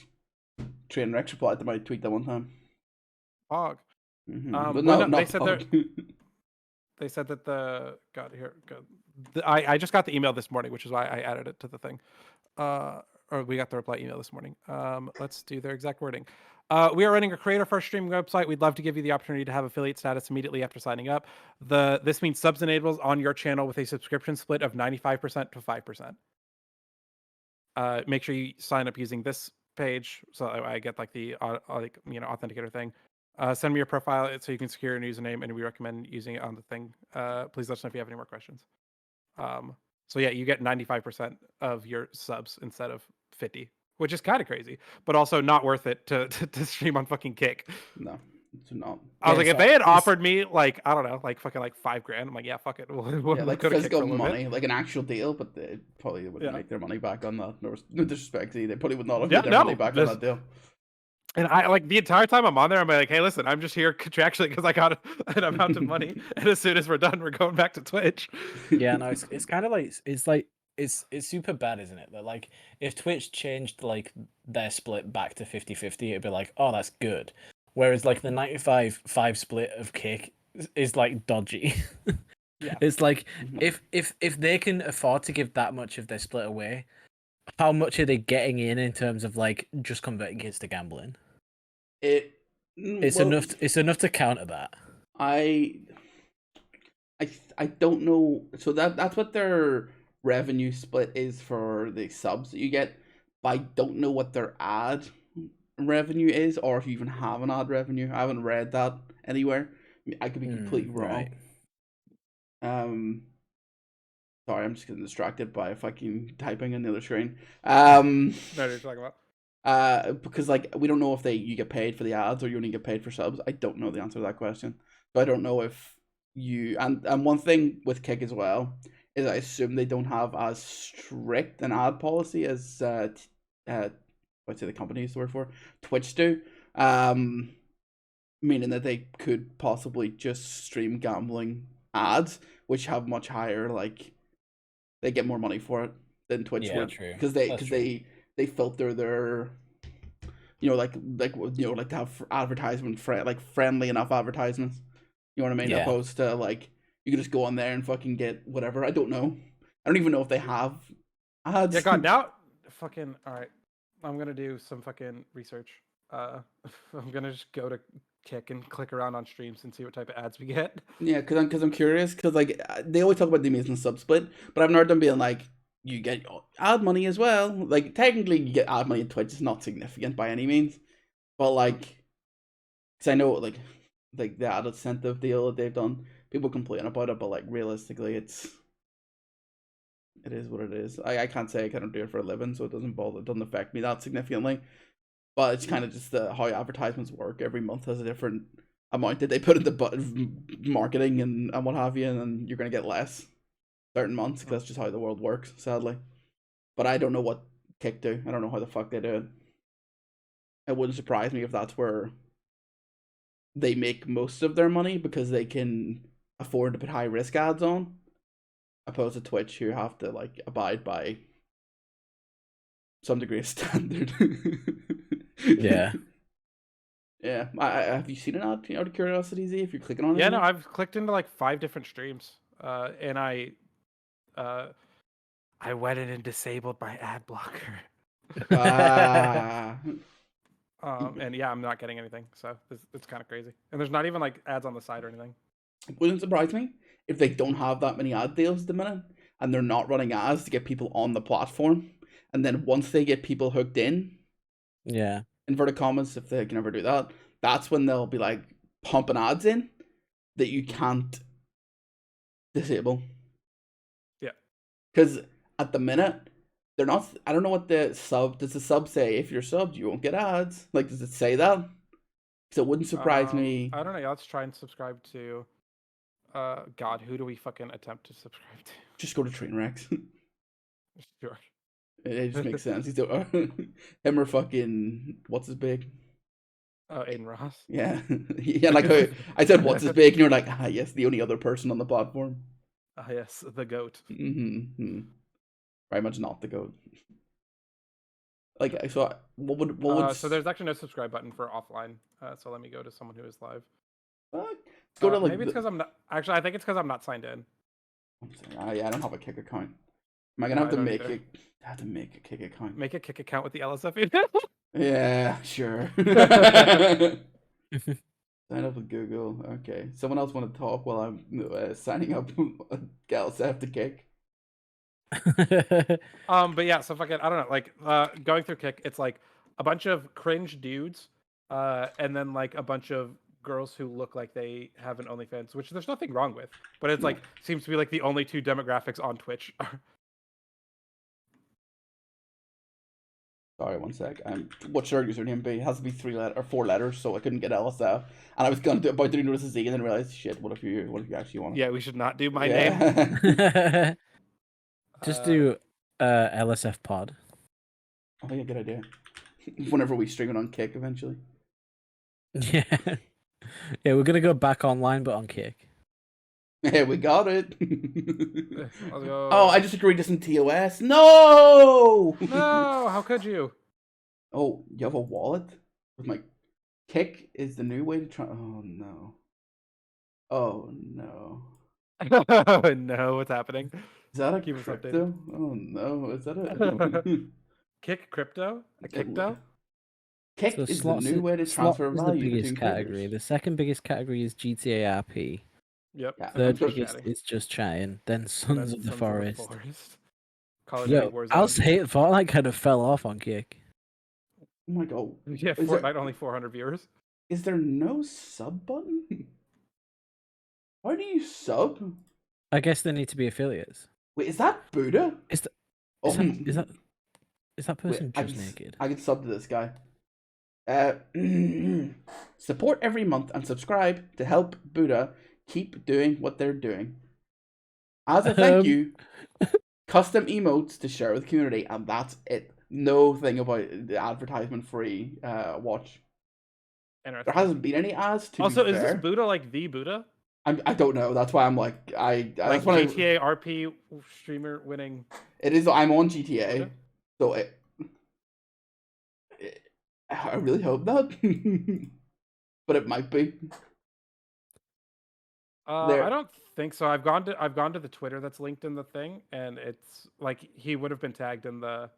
Trainwreck replied to my tweet that one time. Fog. But Well, no, no, not they said Pog. they said that I just got the email this morning, which is why I added it to the thing. Or we got the reply email this morning. Let's do their exact wording. We are running a creator first streaming website. We'd love to give you the opportunity to have affiliate status immediately after signing up. This means subs enables on your channel with a subscription split of 95% to 5%. Make sure you sign up using this page so I get like the authenticator thing. Send me your profile so you can secure your username, and we recommend using it on the thing. Please let us know if you have any more questions. So yeah, you get 95% of your subs instead of 50, which is kind of crazy, but also not worth it to stream on fucking Kick. No, it's not. I was like, if they had offered me like, I don't know, like fucking like $5,000, I'm like, yeah, fuck it. We'll Yeah, like go to Kick physical for a little money, bit. like an actual deal, but they probably wouldn't make their money back on that. No disrespect, they probably would not have made their money back on that deal. And I like the entire time I'm on there, I'm like, hey, listen, I'm just here contractually because I got an amount of money, and as soon as we're done, we're going back to Twitch. Yeah, no, it's kind of like it's super bad, isn't it? That like if Twitch changed like their split back to 50-50, it'd be like, oh, that's good. Whereas like the 95-5 split of Kick is like dodgy. Yeah, it's like if they can afford to give that much of their split away, how much are they getting in terms of like just converting kids to gambling? It's enough to counter that. I don't know. So that's what their revenue split is for the subs that you get. But I don't know what their ad revenue is, or if you even have an ad revenue. I haven't read that anywhere. I could be completely wrong. Right. Sorry, I'm just getting distracted by fucking typing on the other screen. No, you're talking about. Because like we don't know if you get paid for the ads or you only get paid for subs. I don't know the answer to that question. So I don't know if you and one thing with Kick as well is I assume they don't have as strict an ad policy as what's the company used to work for, Twitch do. Meaning that they could possibly just stream gambling ads, which have much higher they get more money for it than Twitch would, because they filter their like to have advertisement friendly enough advertisements. You know what I mean? Yeah. Opposed to like you can just go on there and fucking get whatever. I don't know. I don't even know if they have ads. Yeah, God, now fucking all right. I'm gonna do some fucking research. I'm gonna just go to Kick and click around on streams and see what type of ads we get. Yeah, because I'm curious, because like they always talk about the amazing sub split, but I've never heard them being like you get ad money as well. Like technically you get ad money in Twitch. It's not significant by any means, but like because I know like the ad incentive deal that they've done, people complain about it, but like realistically it is what it is. I can't say I can't do it for a living, so it doesn't affect me that significantly. But it's kind of just how advertisements work. Every month has a different amount that they put into marketing and what have you, and then you're going to get less certain months because that's just how the world works, sadly. But I don't know what Kick do. I don't know how the fuck they do it. It wouldn't surprise me if that's where they make most of their money because they can afford to put high risk ads on, opposed to Twitch, who have to like abide by some degree of standard. Yeah. Yeah. Have you seen an ad out of curiosity, Z, if you're clicking on it? Yeah, no, I've clicked into like 5 different streams. And I went in and disabled my ad blocker. And yeah, I'm not getting anything. So it's kind of crazy. And there's not even like ads on the side or anything. Wouldn't surprise me if they don't have that many ad deals at the minute and they're not running ads to get people on the platform. And then once they get people hooked in, inverted commas, if they can ever do that, that's when they'll be like pumping ads in that you can't disable. Yeah. Because at the minute, they're not, I don't know what does the sub say? If you're subbed, you won't get ads. Like, does it say that? Because it wouldn't surprise me. I don't know. Let's try and subscribe to, God, who do we fucking attempt to subscribe to? Just go to Trainwrecks. Sure. It just makes sense. He's him or fucking what's his big? Oh, Aiden Ross. Yeah, yeah. Like I said, what's his big? And you're like, yes, the only other person on the platform. Ah, yes, the goat. Mm-hmm. Very much not the goat. Like, so what would So there's actually no subscribe button for offline. So let me go to someone who is live. go to like maybe it's because I'm not. Actually, I think it's because I'm not signed in. yeah, I don't have a Kick account. Am I gonna have to make it? I have to make a Kick account. Make a Kick account with the LSF email. Yeah, sure. Sign up with Google. Okay. Someone else want to talk while I'm signing up LSF to Kick? But yeah, so fucking I don't know. Like going through Kick, it's like a bunch of cringe dudes, and then like a bunch of girls who look like they have an OnlyFans, which there's nothing wrong with, but it's like seems to be like the only two demographics on Twitch. Sorry, one sec. What should our username be? It has to be 4 letters, so I couldn't get LSF. And I was about to do notice a Z, and then realized, shit. What if you actually want? Yeah, we should not do my name. Just do LSF Pod. I think a good idea. Whenever we stream it on Kick eventually. Yeah. Yeah, we're gonna go back online, but on Kick. Hey, we got it. Let's go. Oh, I just agreed to some TOS. No! No, how could you? Oh, you have a wallet? With my Kick is the new way to try. Oh, no. Oh, no. Oh, no, what's happening? Is that a Keep us crypto? updated. Oh, no. Is that a... Kick crypto? A Kickdo? Kick is the new way to transfer is the value biggest between category. creators. The second biggest category is GTA RP. Yep. Yeah, Third Just biggest chatting. is just chatting. Then Sons That's of the Sons Forest. Call of Duty Yo, Warzone. I'll say it. Fortnite kind of fell off on Kick. Oh my god. Yeah, Is Fortnite only 400 viewers. Is there no sub button? How do you sub? I guess they need to be affiliates. Wait, is that Buddha? Is that person Wait, just naked? I can sub to this guy. Support every month and subscribe to help Buddha keep doing what they're doing. As a thank you, custom emotes to share with the community, and that's it. No thing about the advertisement free watch. There hasn't been any ads. Also, is this Buddha like the Buddha? I don't know. That's why I'm like like GTA RP streamer winning. It is. I'm on GTA, so I really hope not, but it might be. I don't think so. I've gone to the Twitter that's linked in the thing, and it's like he would have been tagged in the.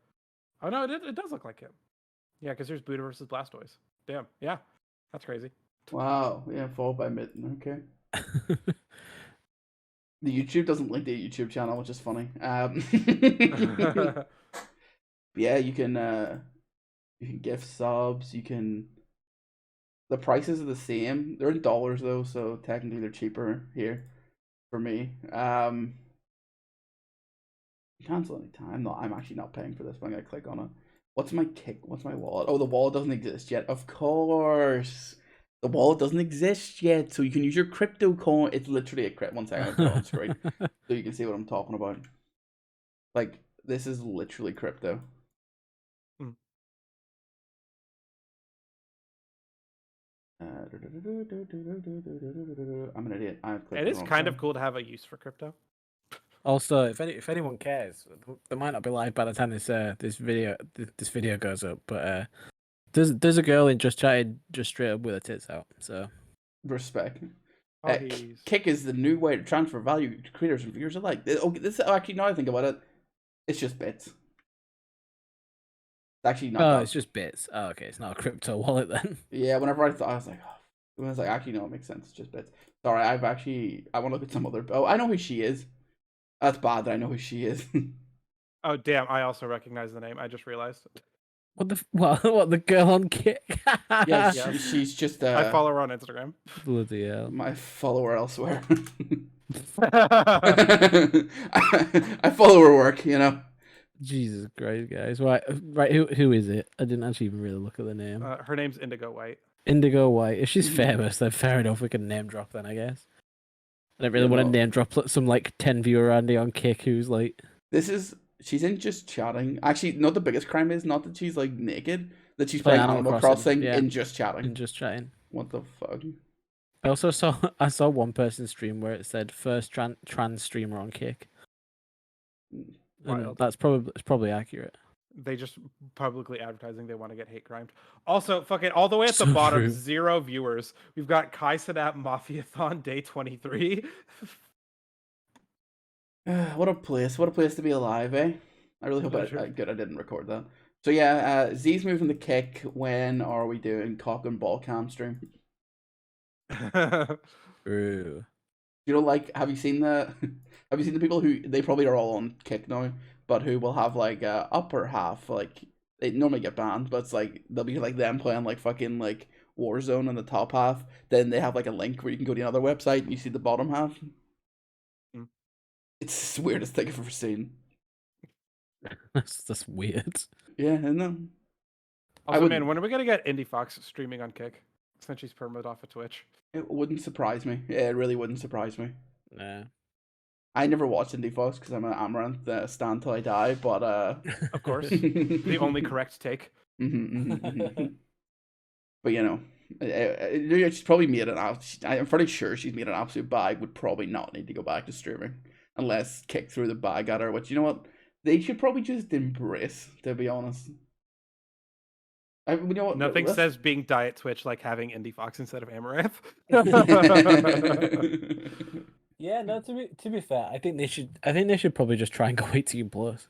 Oh no, it does look like him. Yeah, because there's Buddha versus Blastoise. Damn, yeah, that's crazy. Wow, yeah, followed by Mitten. Okay. The YouTube doesn't link the YouTube channel, which is funny. Yeah, you can gift subs. You can. The prices are the same. They're in dollars though, so technically they're cheaper here for me. Cancel any time. No, I'm actually not paying for this, but I'm gonna click on it. What's my Kick? What's my wallet? Oh, the wallet doesn't exist yet. Of course. The wallet doesn't exist yet, so you can use your crypto coin. It's literally a crypto. One second, I'll put it on screen so you can see what I'm talking about. Like, this is literally crypto. I'm an idiot. It is kind of cool to have a use for crypto. Also, if anyone cares, they might not be live by the time this video goes up. But there's a girl in Just Chatted just straight up with her tits out. So respect. Huggies. Kick is the new way to transfer value to creators and viewers alike. Okay, this actually, now I think about it, it's just bits. It's actually not. Oh, it's just bits. Oh, okay, it's not a crypto wallet then. Yeah, whenever I thought, I was like, actually, no, it makes sense. It's just bits. Sorry, I want to look at some other. Oh, I know who she is. That's bad that I know who she is. Oh damn! I also recognize the name. I just realized. What the girl on Kick? Yeah, she's just. I follow her on Instagram. Bloody hell! My follower elsewhere. I follow her work, you know. Jesus Christ, guys! Right. Who is it? I didn't actually even really look at the name. Her name's Indigo White. Indigo White. If she's famous, then fair enough. We can name drop then, I guess. I don't really want to name drop some like 10 viewer Andy on Kick who's like. She's in Just Chatting. Actually, not the biggest crime is not that she's like naked, that she's Playing playing Animal Crossing yeah. in Just Chatting. And Just Chatting. What the fuck? I also saw one person stream where it said first trans streamer on Kick. And it's probably accurate. They just publicly advertising they want to get hate crimed. Also, fucking all the way at the So bottom, true. 0 viewers. We've got Kai Cenat Mafiathon day 23. What a place to be alive, eh? I really hope I didn't record that. So yeah, Z's moving the Kick. When are we doing cock and ball cam stream? True. You know, like, have you seen the people who, they probably are all on Kick now, but who will have like upper half, like they normally get banned, but it's like they'll be like them playing like fucking like Warzone on the top half. Then they have like a link where you can go to another website and you see the bottom half. It's the weirdest thing I've ever seen. That's weird. Yeah, I know. Also, man, when are we gonna get Indie Fox streaming on Kick? Since she's permoed off of Twitch. It wouldn't surprise me. Yeah, it really wouldn't surprise me. Nah. I never watched Indie Fox because I'm an Amaranth stand till I die, but of course, the only correct take. But you know, she's probably made I'm pretty sure she's made an absolute bag. Would probably not need to go back to streaming unless Kick threw the bag at her. Which, you know what, they should probably just embrace. To be honest. You know what? Nothing says being diet Twitch like having Indie Fox instead of Amaranth. Yeah, no. To be fair, I think they should probably just try and go 18 plus.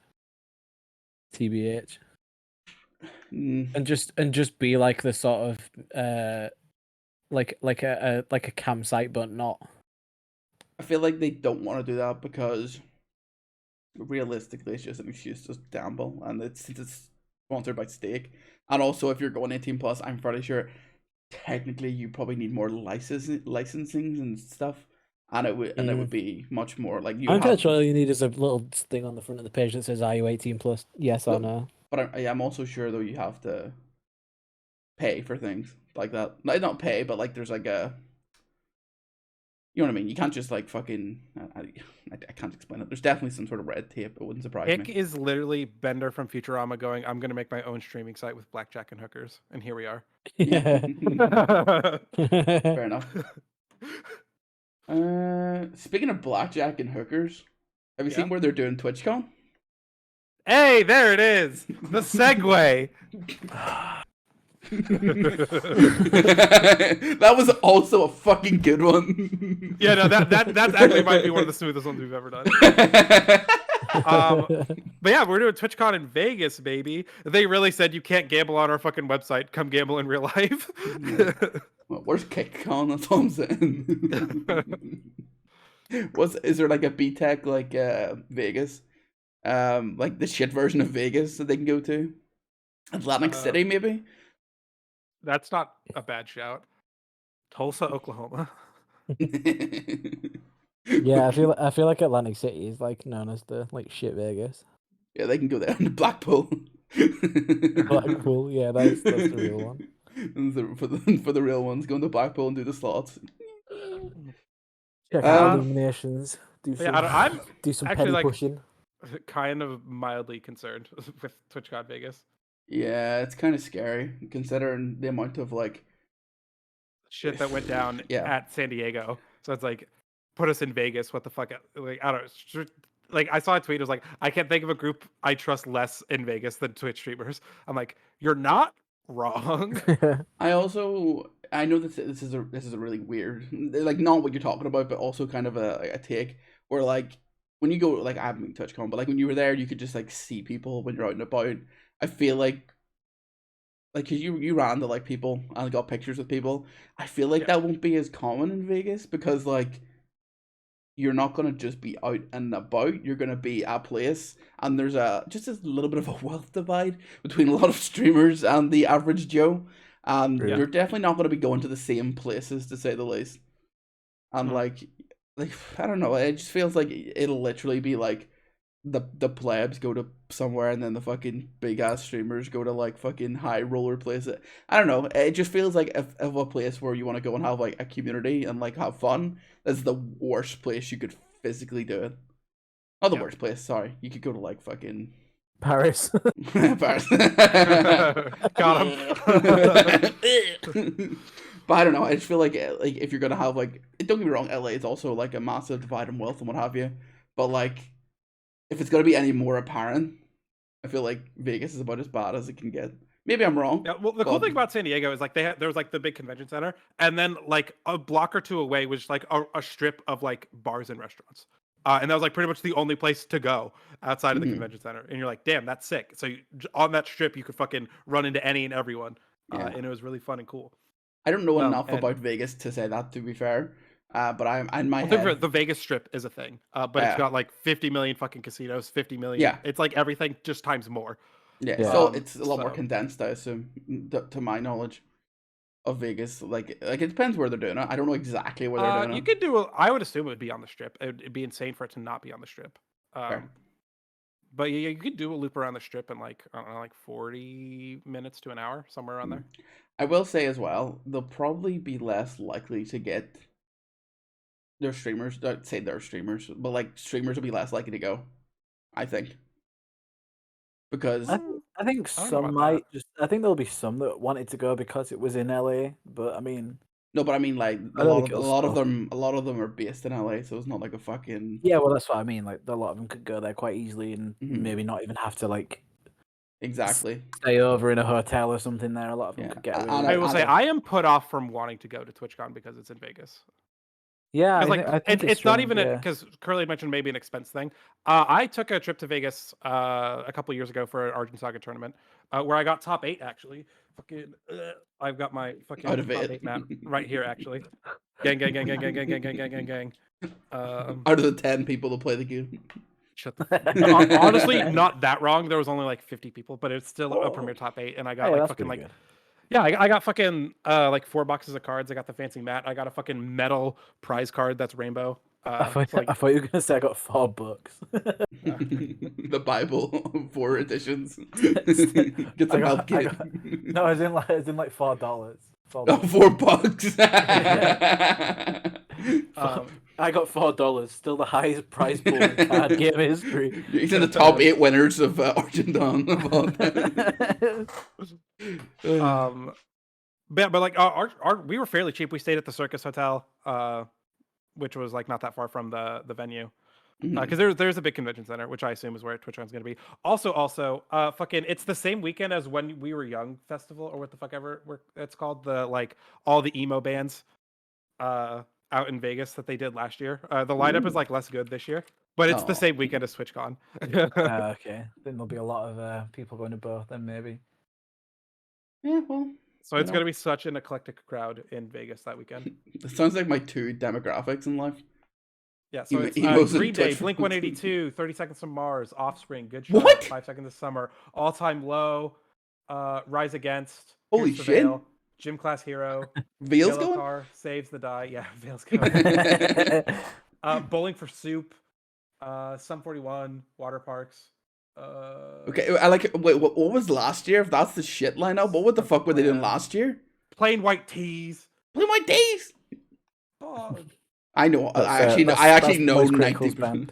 TBH. And just be like the sort of like a campsite, but not. I feel like they don't want to do that because realistically, it's just an excuse to gamble, and it's sponsored by Stake. And also, if you're going 18 plus, I'm pretty sure technically you probably need more licensing and stuff, and it would be much more like you. I'm pretty sure all you need is a little thing on the front of the page that says, "Are you 18 plus? Yes or no?" But I'm also sure though you have to pay for things like that. Not pay, but like there's like a. You know what I mean? You can't just like fucking. I can't explain it. There's definitely some sort of red tape. It wouldn't surprise me. Hick is literally Bender from Futurama going, "I'm going to make my own streaming site with blackjack and hookers," and here we are. Yeah. Fair enough. Speaking of blackjack and hookers, have you seen where they're doing TwitchCon? Hey, there it is. The segue. That was also a fucking good one. Yeah, no, that actually might be one of the smoothest ones we've ever done. But yeah, we're doing TwitchCon in Vegas, baby. They really said you can't gamble on our fucking website. Come gamble in real life. Well, where's KickCon? That's all I'm saying. Is there like a BTech like Vegas? Like the shit version of Vegas that they can go to? Atlantic City, maybe? That's not a bad shout. Tulsa, Oklahoma. Yeah, I feel like Atlantic City is like known as the like shit Vegas. Yeah, they can go there. Blackpool. Blackpool, yeah, that's the real one. And for the real ones, go into Blackpool and do the slots. Check out eliminations. Do some actually, petty like, pushing. Kind of mildly concerned with TwitchCon Vegas. Yeah, it's kind of scary considering the amount of like shit that went down at San Diego. So it's like, put us in Vegas. What the fuck? Like, I don't know. Like, I saw a tweet. It was like, I can't think of a group I trust less in Vegas than Twitch streamers. I'm like, you're not wrong. I know this is a really weird, like, not what you're talking about, but also kind of a take where like when you go, like, I haven't been to TwitchCon, but like when you were there, you could just like see people when you're out and about. I feel like cause you ran to like people and got pictures with people. I feel like that won't be as common in Vegas because like you're not gonna just be out and about. You're gonna be at a place, and there's just a little bit of a wealth divide between a lot of streamers and the average Joe. And you're definitely not gonna be going to the same places, to say the least. And like I don't know. It just feels like it'll literally be like the plebs go to somewhere and then the fucking big ass streamers go to like fucking high roller places. I don't know. It just feels like if a place where you want to go and have like a community and like have fun, that's the worst place you could physically do it. Not the worst place. Sorry, you could go to like fucking Paris. Paris. Got him. But I don't know. I just feel like if you're gonna have like, don't get me wrong, LA is also like a massive divide in wealth and what have you. But like, if it's gonna be any more apparent, I feel like Vegas is about as bad as it can get. Maybe I'm wrong. Yeah, well, the cool thing about San Diego is like there was like the big convention center, and then like a block or two away was like a strip of like bars and restaurants, and that was like pretty much the only place to go outside of the convention center. And you're like, damn, that's sick. So on that strip, you could fucking run into any and everyone, and it was really fun and cool. I don't know enough about Vegas to say that, to be fair. But I'm in my head. The Vegas Strip is a thing, but it's got like 50 million fucking casinos, 50 million. Yeah, it's like everything just times more. Yeah, so it's a lot more condensed, I assume, to my knowledge of Vegas. Like it depends where they're doing it. I don't know exactly where they're doing it. You could do. I would assume it would be on the Strip. It'd be insane for it to not be on the Strip. But yeah, you could do a loop around the Strip in like, I don't know, like 40 minutes to an hour, somewhere around there. I will say as well, they'll probably be less likely to get their streamers. I'd say their streamers, but like streamers will be less likely to go, I think. Because I think some might I think there'll be some that wanted to go because it was in LA, but I mean. No, but I mean like a lot of them are based in LA, so it's not like a fucking. Yeah, well, that's what I mean. Like a lot of them could go there quite easily and maybe not even have to like. Exactly. Stay over in a hotel or something there. A lot of them could get away. I will say I am put off from wanting to go to TwitchCon because it's in Vegas. Yeah, I think it's not even because Curly mentioned maybe an expense thing. I took a trip to Vegas a couple years ago for an Argent Saga tournament where I got top 8 actually. Fucking, I've got my fucking top 8 map right here actually. Gang. Out of the 10 people to play the game. Shut the honestly, not that wrong. There was only like 50 people, but it's still a premier top 8, and I got like fucking like good. Yeah, I got fucking like 4 boxes of cards. I got the fancy mat. I got a fucking metal prize card that's rainbow. I thought you were gonna say I got $4. The Bible, 4 editions. Get some help, kid. No, as in like $4. $4. I got $4. Still the highest prize pool in card game history. He's in the top 8 winners of Argentine. But like we were fairly cheap. We stayed at the Circus Hotel, which was like not that far from the venue. Because there's a big convention center, which I assume is where TwitchCon's gonna be. Also, fucking, it's the same weekend as When We Were Young festival, or what the fuck ever it's called. The like all the emo bands, out in Vegas that they did last year. The lineup is like less good this year, but it's the same weekend as TwitchCon. Okay, then there'll be a lot of people going to both. Then maybe. Yeah, well. So it's gonna be such an eclectic crowd in Vegas that weekend. It sounds like my 2 demographics in life. Yeah, so it's Green Day, Blink-182, 30 Seconds to Mars, Offspring, Good Shot, what? 5 Seconds to Summer, All Time Low, Rise Against, Holy shit, Veil, Gym Class Hero, Veil's going? Car, Saves the Die, yeah, Veil's going. Bowling for Soup, Sum 41, Water Parks. Okay, I like. Wait, what was last year? If that's the shit lineup, what the fuck were they doing last year? Plain White Tees. Plain White Tees. Oh. I know. I actually know 90%.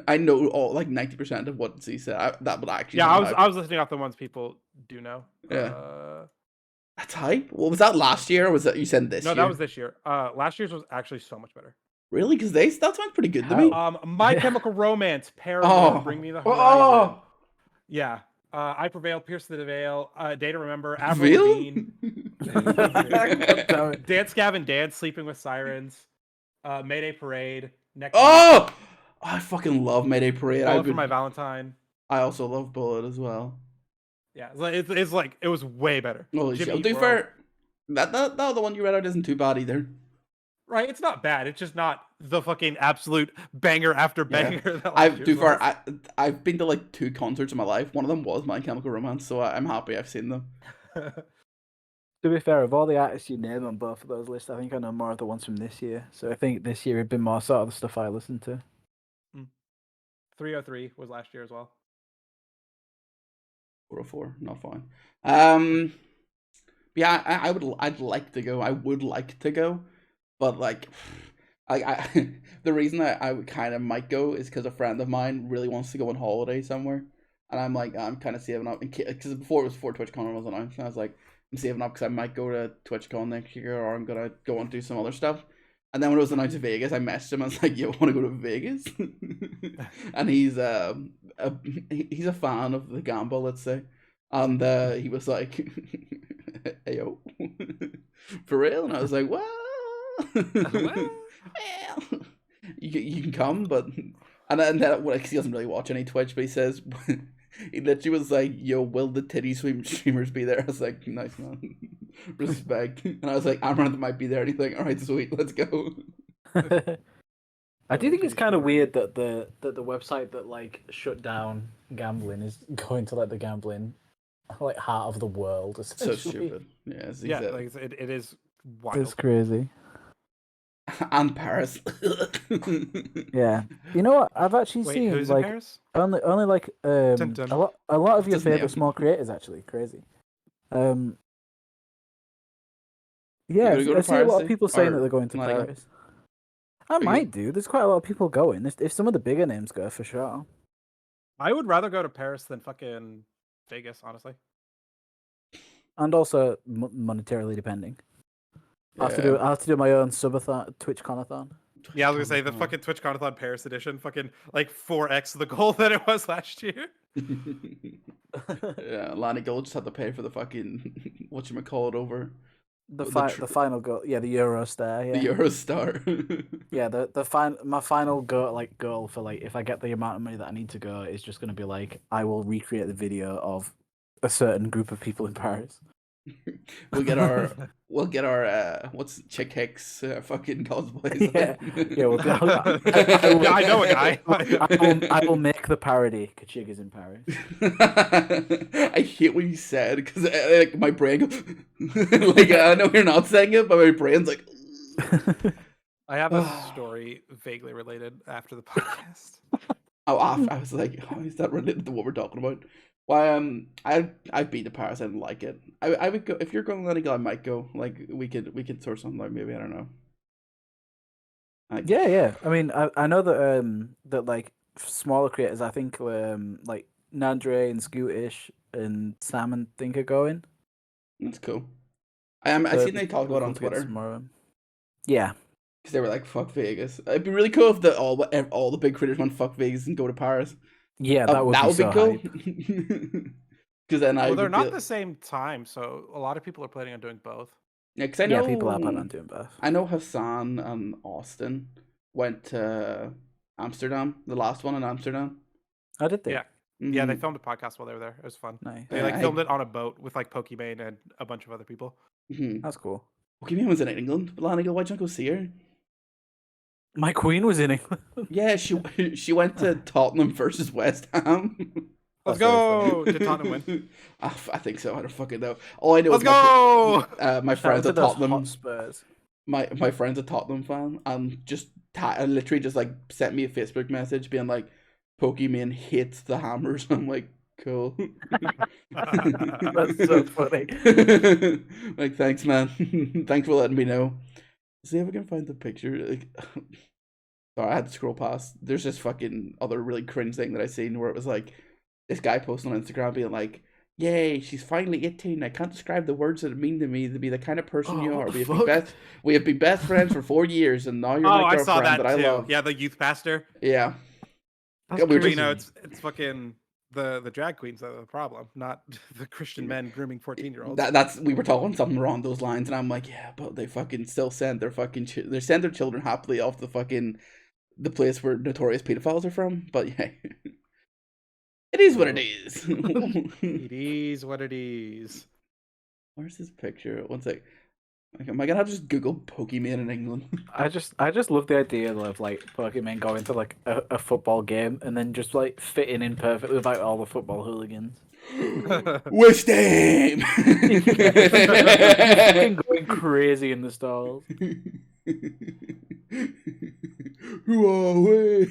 I know all like 90% of what Z said. That would actually. Yeah, I was listening off the ones people do know. Yeah. That's hype. What was that last year? Or was that you said this year? No, that was this year. Last year's was actually so much better. Really? Because that sounds pretty good to me. My Chemical Romance, Paramore, Bring Me the Horizon. Yeah. I Prevail, Pierce the Veil, Day to Remember, Avril Lavigne, Dance Gavin Dance, Sleeping with Sirens, Mayday Parade. I fucking love Mayday Parade. Bullet for My Valentine. I also love Bullet as well. Yeah, it's like it was way better. Holy shit! To be fair, that the one you read out isn't too bad either. Right, it's not bad. It's just not the fucking absolute banger after banger. Yeah. I've been to like 2 concerts in my life. One of them was My Chemical Romance, so I'm happy I've seen them. To be fair, of all the artists you named on both of those lists, I think I know more of the ones from this year. So I think this year had been more sort of the stuff I listened to. 303 was last year as well. 404, not fine. Yeah, I'd like to go. I would like to go, but like, The reason I kind of might go is because a friend of mine really wants to go on holiday somewhere, and I'm like, I'm kind of saving up because before it was before TwitchCon was announced, and I was like, I'm saving up because I might go to TwitchCon next year, or I'm gonna go and do some other stuff. And then when it was announced in Vegas, I messaged him. I was like, "You want to go to Vegas?" And he's a fan of the gamba, let's say, and he was like, "Hey yo, for real?" And I was like, "Well, well, you can come, but..." And then well, he doesn't really watch any Twitch, but he says he literally was like, "Yo, will the titty streamers be there?" I was like, "Nice, man, respect." And I was like, "Amaranth might be there." And he's like, "All right, sweet, let's go." I do think it's kind of weird that the website that like shut down gambling is going to like the gambling like heart of the world. So stupid. Yeah, like it is wild. It's crazy. And Paris. Yeah, you know what? I've actually seen who's like in Paris? only like Dun, dun. a lot of your Doesn't favorite have- small creators actually crazy. Yeah, gonna go to I see a Paris, lot of people saying or that they're going to not again? Paris. I might do. There's quite a lot of people going. If some of the bigger names go, for sure. I would rather go to Paris than fucking Vegas, honestly. And also monetarily depending. I have to do my own subathon, TwitchConathon. Yeah, I was gonna say the fucking TwitchConathon Paris edition, fucking like 4x the goal that it was last year. Yeah, Lani Gold just had to pay for the fucking whatchamacallit over The final goal, yeah, the Eurostar, yeah. the Eurostar. Yeah, my final goal for like if I get the amount of money that I need to go is just gonna be like I will recreate the video of a certain group of people in Paris. We'll get our what's Chick Hicks fucking cosplays. Yeah. I know a guy. I will make the parody. Kachig is in Paris. I hate what you said because like my brain goes, like I know you're not saying it, but my brain's like. I have a story vaguely related after the podcast. I was like, how is that related to what we're talking about? Well, I've been to Paris. I didn't like it. I would go if you're going to let it go. I might go. Like we could sort something out. Maybe I don't know. Yeah. I mean, I know that that like smaller creators. I think like Nandre and Scootish and Sam think are going. That's cool. I seen they talked about it on Twitter. Tomorrow. Yeah. Because they were like, "Fuck Vegas." It'd be really cool if all the big creators went fuck Vegas and go to Paris. Yeah, that would be so cool. Because then they're not the same time, so a lot of people are planning on doing both. Yeah, because I know people are planning on doing both. I know Hassan and Austin went to Amsterdam, the last one in Amsterdam. Oh, did they? Yeah. Mm-hmm. Yeah, they filmed a podcast while they were there. It was fun. Nice. They like filmed it on a boat with like Pokimane and a bunch of other people. Mm-hmm. That's cool. Pokimane was in England. Lana, why'd you not go see her? My queen was in England. Yeah, she went to Tottenham versus West Ham. Let's go! Did Tottenham win? I think so. I don't fucking know. All I know Let's is go! My friend's a Tottenham. Spurs. My friend's a Tottenham fan, and just literally just like sent me a Facebook message being like, "Pokimane hates the Hammers." I'm like, cool. That's so funny. Like, thanks, man. Thanks for letting me know. See if I can find the picture. Like, sorry, I had to scroll past. There's this fucking other really cringe thing that I seen where it was like this guy posting on Instagram being like, "Yay, she's finally 18. I can't describe the words that mean to me to be the kind of person you are. We have been best friends for 4 years, and now you're my girlfriend I saw that I too. love." Yeah, the youth pastor. Yeah. That's You know, it's fucking the drag queens that are the problem, not the Christian men grooming 14-year-olds. That's we were talking something along those lines, and I'm like, yeah, but they fucking still send their fucking they send their children happily off the place where notorious pedophiles are from. But yeah, it is what it is. It is what it is. Where's this picture? One sec. Like, am I gonna have to just Google Pokemon in England? I just love the idea of like Pokemon going to like a football game and then just like fitting in perfectly with like all the football hooligans. West Ham. Fucking going crazy in the stalls. Who are we?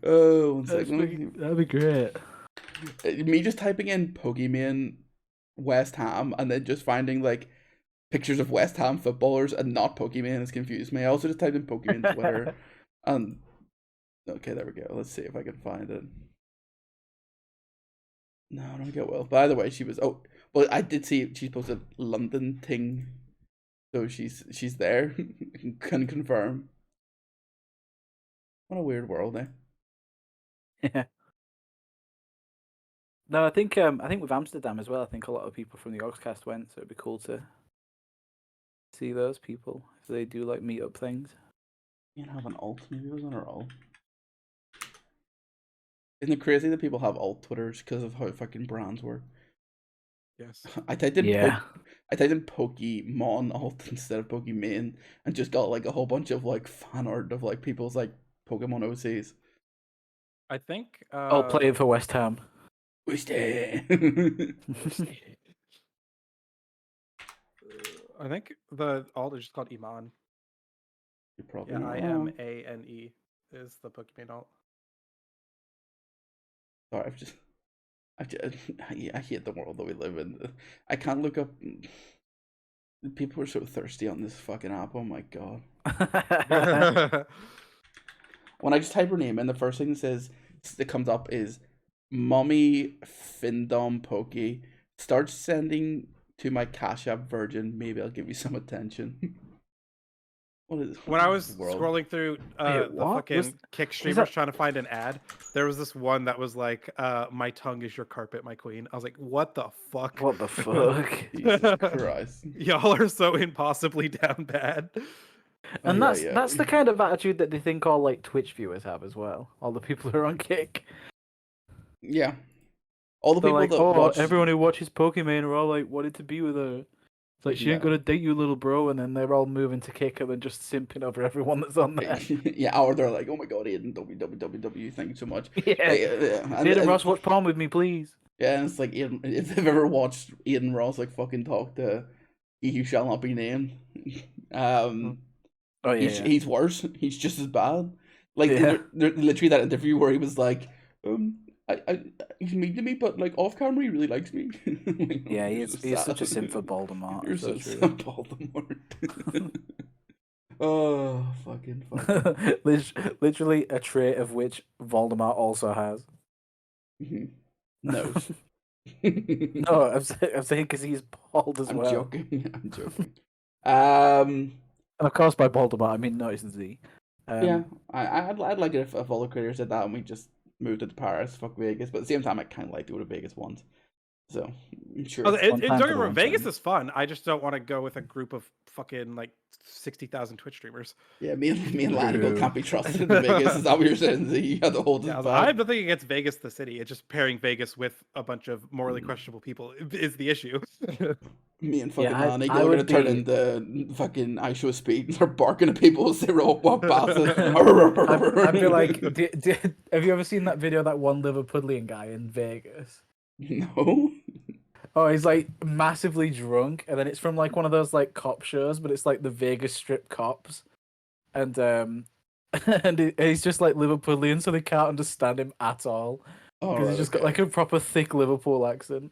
Oh, 1 second. That'd be great. Me just typing in Pokemon West Ham and then just finding like pictures of West Ham footballers and not Pokemon has confused me. I also just typed in Pokemon Twitter, and okay, there we go. Let's see if I can find it. No, I don't get well. By the way, she was well, I did see she posted London thing, so she's there. Can confirm. What a weird world, eh? Yeah. No, I think with Amsterdam as well. I think a lot of people from the Oxcast went, so it'd be cool to see those people if they do like meetup things. You can have an alt. Maybe it was on her alt. Isn't it crazy that people have alt Twitters because of how fucking brands work? Yes. I typed in Yeah. I typed in Pokemon alt instead of Pokemon and just got like a whole bunch of like fan art of like people's like Pokemon OCs. I think. I'll play it for West Ham. We stay. I think the alt is just called Iman. You're probably Yeah, not wrong. IMANE is the Pokemon alt. Sorry, I hate the world that we live in. I can't look up. People are so thirsty on this fucking app. Oh my god. When I just type her name in, the first thing that comes up is Mommy Findom Pokey. Start sending to my Cash App Virgin. Maybe I'll give you some attention. When I was scrolling through the what? fucking kick streamers trying to find an ad, there was this one that was like, "My tongue is your carpet, my queen." I was like, "What the fuck? What the fuck? Jesus Christ. Y'all are so impossibly down bad." And Oh, that's the kind of attitude that they think all like Twitch viewers have as well. All the people who are on Kick. Yeah. All the They're people like, that oh, watch everyone who watches Pokemon are all like, wanted to be with her. It's like, she ain't gonna date you, little bro, and then they're all moving to Kick and then just simping over everyone that's on there. Yeah, or they're like, oh my god, Aiden, www, thank you so much. Yeah. Aiden Ross, watch porn with me, please. Yeah, and it's like, Aiden, if they've ever watched Aiden Ross like fucking talk to He Who Shall Not Be Named, Oh, yeah, he's worse. He's just as bad. Like, Yeah. they're literally that interview where he was like, he's mean to me, but like off camera, he really likes me. Like, Yeah, you're he's so such a sad. sim for Voldemort. You're so so true. sad, Voldemort. Oh, fucking. Literally a trait of which Voldemort also has. No. No, I'm saying because he's bald as I'm well. joking. I'm joking. And of course, by Voldemort, I mean Notice Z. Yeah, I'd like it if all the creators did that and we just moved it to Paris, fuck Vegas. But at the same time, I kind of like to go to Vegas once. So, sure. Oh, One time don't for get the me wrong, one Vegas time. is fun. I just don't want to go with a group of fucking like 60,000 Twitch streamers. Yeah, me and Lanigal True. can't be trusted in Vegas. Is that what you're saying? You have to hold us I have back. nothing against Vegas, the city. It's just pairing Vegas with a bunch of morally questionable people is the issue. Me and fucking Yeah, Lanigal I are would gonna turn be- into fucking I Show Speed and start barking at people as they walk past us. I'd be like, have you ever seen that video of that one Liverpudlian guy in Vegas? No. Oh, he's like massively drunk, and then it's from like one of those like cop shows, but it's like the Vegas Strip cops, and he's just like Liverpudlian, so they can't understand him at all because he's just got like a proper thick Liverpool accent.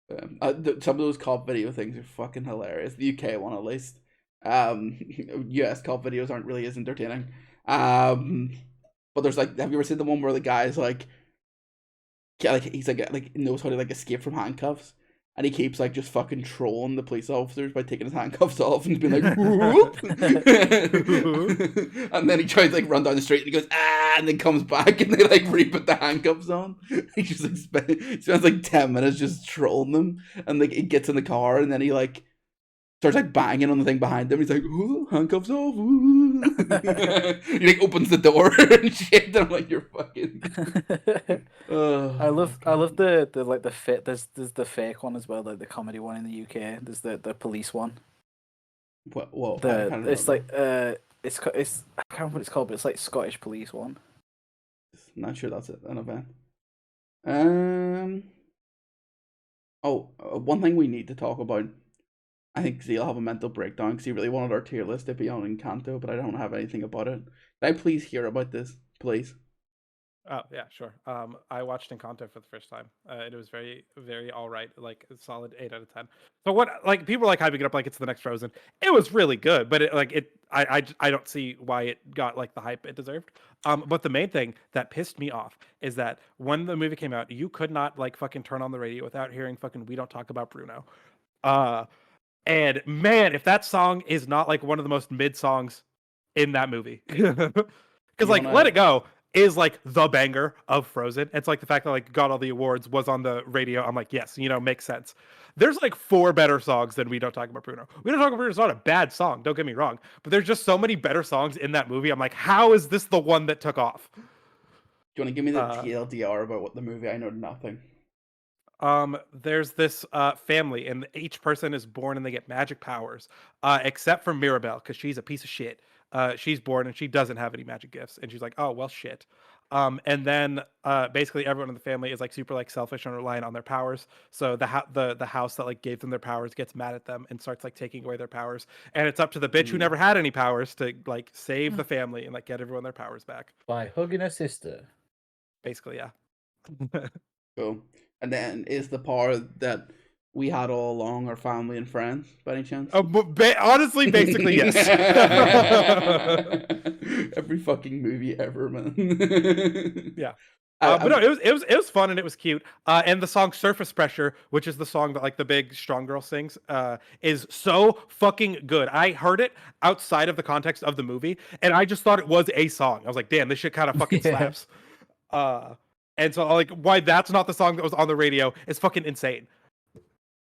Some of those cop video things are fucking hilarious. The UK one, at least. US cop videos aren't really as entertaining. But there's like, have you ever seen the one where the guy's like he's like knows how to like escape from handcuffs, and he keeps like just fucking trolling the police officers by taking his handcuffs off and being like, whoop. And then he tries to like run down the street and he goes and then comes back and they like re-put the handcuffs on. He just like spends like 10 minutes just trolling them, and like he gets in the car and then he like starts like banging on the thing behind him. He's like, ooh, handcuffs off. Ooh. He like opens the door and shit. And I'm like, you're fucking. I love the like the fit. There's the fake one as well, like the comedy one in the UK. There's the police one. Whoa, It's like it's I can't remember what it's called, but it's like Scottish police one. Not sure that's it. An event. One thing we need to talk about. I think Zeal have a mental breakdown because he really wanted our tier list to be on Encanto, but I don't have anything about it. Can I please hear about this, please? Oh yeah, sure. I watched Encanto for the first time. It was very, very all right. Like a solid 8 out of 10. So what? Like people are like hyping it up like it's the next Frozen. It was really good, but I don't see why it got like the hype it deserved. But the main thing that pissed me off is that when the movie came out, you could not like fucking turn on the radio without hearing fucking "We Don't Talk About Bruno." And man, if that song is not like one of the most mid songs in that movie, because like "Let It Go" is like the banger of Frozen. It's like the fact that like got all the awards was on the radio. I'm like, yes, makes sense. There's like 4 better songs than "We Don't Talk About Bruno." "We Don't Talk About Bruno" is not a bad song, don't get me wrong, but there's just so many better songs in that movie. I'm like, how is this the one that took off? Do you want to give me the TLDR about what the movie? I know nothing. There's this family, and each person is born and they get magic powers, except for Mirabelle, because she's a piece of shit. She's born and she doesn't have any magic gifts, and she's like, oh well, shit. And then basically everyone in the family is like super like selfish and reliant on their powers. So the house that like gave them their powers gets mad at them and starts like taking away their powers, and it's up to the bitch who never had any powers to like save the family and like get everyone their powers back by hugging her sister. Basically, yeah. Cool. And then is the power that we had all along our family and friends, by any chance? Oh, honestly, basically, yes. Every fucking movie ever, man. Yeah. But no, it was fun and it was cute. And the song "Surface Pressure," which is the song that like the big strong girl sings, is so fucking good. I heard it outside of the context of the movie, and I just thought it was a song. I was like, damn, this shit kind of fucking slaps. And so like why that's not the song that was on the radio is fucking insane.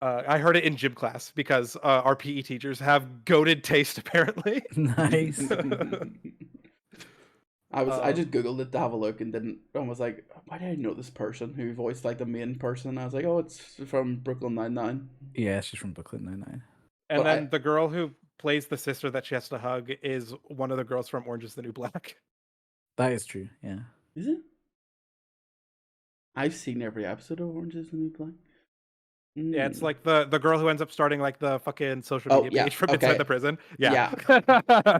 I heard it in gym class because our PE teachers have goated taste apparently. Nice. I just googled it to have a look and was like, why did I know this person who voiced like the main person? I was like, oh, it's from Brooklyn Nine-Nine. Yeah, she's from Brooklyn Nine-Nine. And then the girl who plays the sister that she has to hug is one of the girls from Orange Is the New Black. That is true, yeah. Is it? I've seen every episode of Orange Is the New Black. Yeah, it's like the girl who ends up starting like the fucking social media page from inside the prison. Yeah.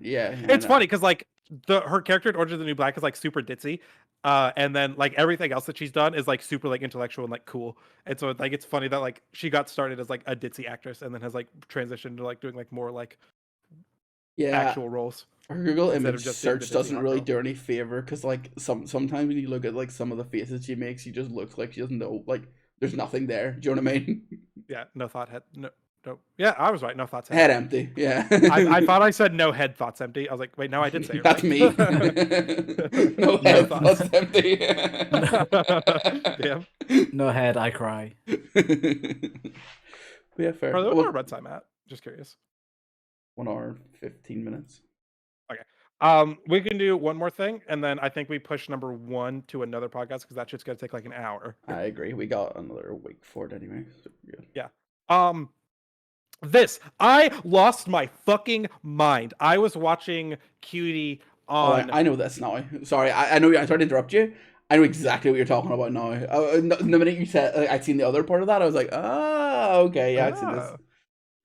Yeah. It's funny because like her character in Orange Is the New Black is like super ditzy. And then like everything else that she's done is like super like intellectual and like cool. And so like it's funny that like she got started as like a ditzy actress and then has like transitioned to like doing like more like actual roles. Her Google image search doesn't really do any favor because like sometimes when you look at like some of the faces she makes, she just looks like she doesn't know, like there's nothing there. Do you know what I mean? Yeah, no thought head. No. Yeah, I was right. No thoughts. Head empty. Yeah. I thought I said no head thoughts empty. I was like, wait, no, I did say it. That's right. Me. No head thoughts empty. Damn. No head, I cry. Yeah, fair. What our runtime at? Just curious. 1 hour 15 minutes. Okay. We can do one more thing, and then I think we push number 1 to another podcast because that shit's gonna take like an hour. I agree. We got another week for it anyway. So yeah. I lost my fucking mind. I was watching Cutie on. Oh, I know this now. Sorry, I know. I tried to interrupt you. I know exactly what you're talking about now. The minute you said I'd seen the other part of that, I was like, oh, okay, yeah, I've seen this.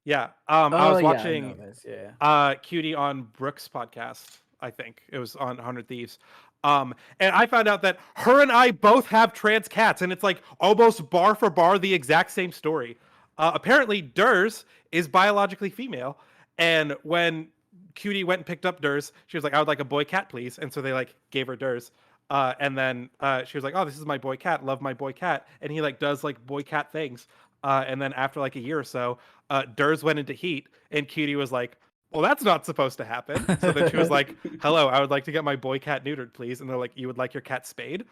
Yeah. I was watching I Cutie on Brooks' podcast. I think it was on 100 Thieves. And I found out that her and I both have trans cats, and it's like almost bar for bar the exact same story. Apparently, Durs is biologically female, and when Cutie went and picked up Durs, she was like, "I would like a boy cat, please." And so they like gave her Durs. And then she was like, "Oh, this is my boy cat. Love my boy cat." And he like does like boy cat things. And then after like a year or so, Durs went into heat, and Cutie was like, well, that's not supposed to happen. So then she was like, hello, I would like to get my boy cat neutered, please. And they're like, you would like your cat spayed?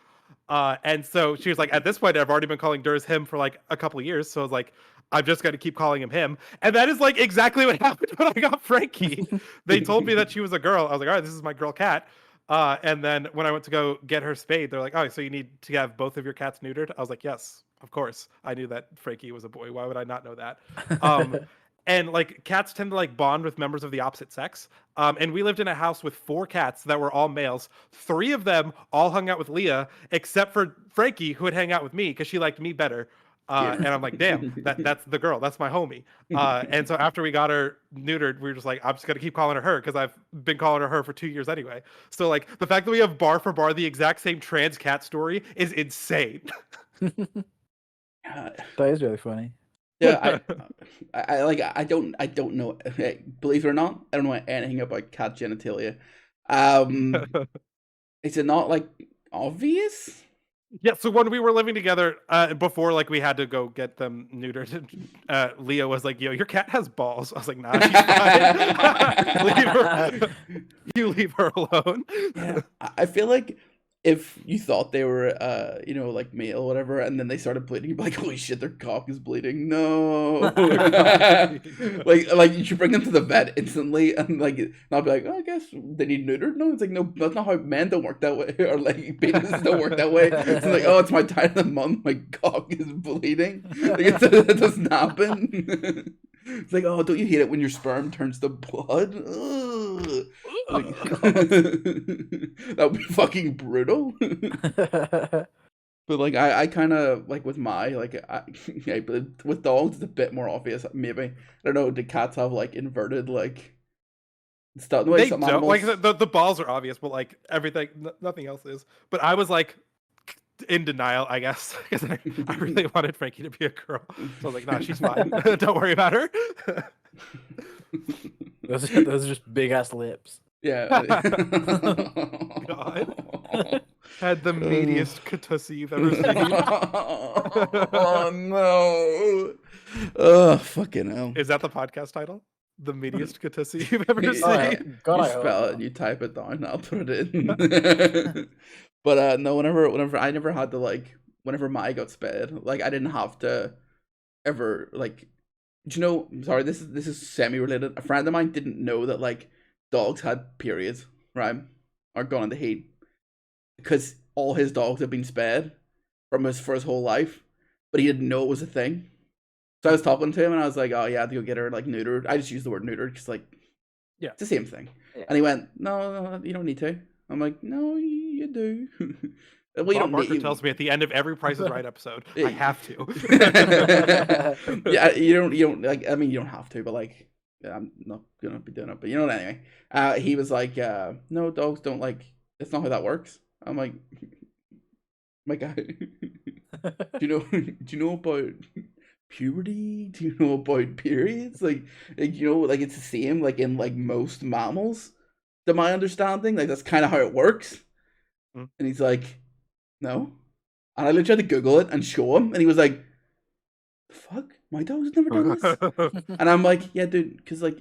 And so she was like, at this point, I've already been calling Durs him for like a couple of years. So I was like, I've just got to keep calling him him. And that is like exactly what happened when I got Frankie. They told me that she was a girl. I was like, all right, this is my girl cat. And then when I went to go get her spayed, they're like, oh, so you need to have both of your cats neutered? I was like, yes, of course. I knew that Frankie was a boy. Why would I not know that? And like cats tend to like bond with members of the opposite sex. And we lived in a house with 4 cats that were all males. 3 of them all hung out with Leah, except for Frankie, who would hang out with me because she liked me better. And I'm like, damn, that's the girl. That's my homie. And so after we got her neutered, we were just like, I'm just going to keep calling her because I've been calling her for 2 years anyway. So like the fact that we have bar for bar the exact same trans cat story is insane. That is really funny. Yeah, I don't know. Believe it or not, I don't know anything about cat genitalia. Is it not like obvious? Yeah, so when we were living together, before like we had to go get them neutered, Leo was like, "Yo, your cat has balls." I was like, "Nah, she's fine. You leave her alone." Yeah, I feel like if you thought they were, like male or whatever, and then they started bleeding, you'd be like, "Holy shit, their cock is bleeding!" No, like you should bring them to the vet instantly, and like not be like, "Oh, I guess they need neutered." No, it's like, no, that's not how men don't work that way, or like penises don't work that way. It's like, oh, it's my time of the month, my cock is bleeding. Like it doesn't happen. It's like, oh, don't you hate it when your sperm turns to blood? Like, that would be fucking brutal. But like, I kind of like with but with dogs it's a bit more obvious. Maybe, I don't know. Do cats have like inverted like stuff? They don't. Like the balls are obvious, but like everything, nothing else is. But I was like in denial, I guess, because I really wanted Frankie to be a girl. So I was like, "Nah, she's fine. Don't worry about her." Those are just big ass lips. Yeah. God. Had the meatiest Catussy you've ever seen. Oh no! Oh fucking hell! Is that the podcast title? The meatiest Catussy you've ever seen? God, you I spell it, you type it down, I'll put it in. But no, whenever I never had to like, whenever Mai got spayed, like I didn't have to ever like, do you know? Sorry, this is semi-related. A friend of mine didn't know that like dogs had periods, right? Or gone into heat because all his dogs have been spayed for his whole life, but he didn't know it was a thing. So I was talking to him and I was like, "Oh yeah, I had to go get her like neutered." I just used the word neutered because like, yeah, it's the same thing. Yeah. And he went, "No, you don't need to." I'm like, "No, you do." Well, Bob Barker tells me at the end of every Price is Right episode, I have to. Yeah, you don't like. I mean, you don't have to, but like, yeah, I'm not gonna be doing it. But you know what? Anyway, he was like, "No, dogs don't like. It's not how that works." I'm like, "My guy, do you know about puberty? Do you know about periods? Like like it's the same like in like most mammals, to my understanding. Like that's kind of how it works." Mm. And he's like, "No," and I literally tried to Google it and show him, and he was like, "Fuck, my dog's never done this." And I'm like, "Yeah, dude," because like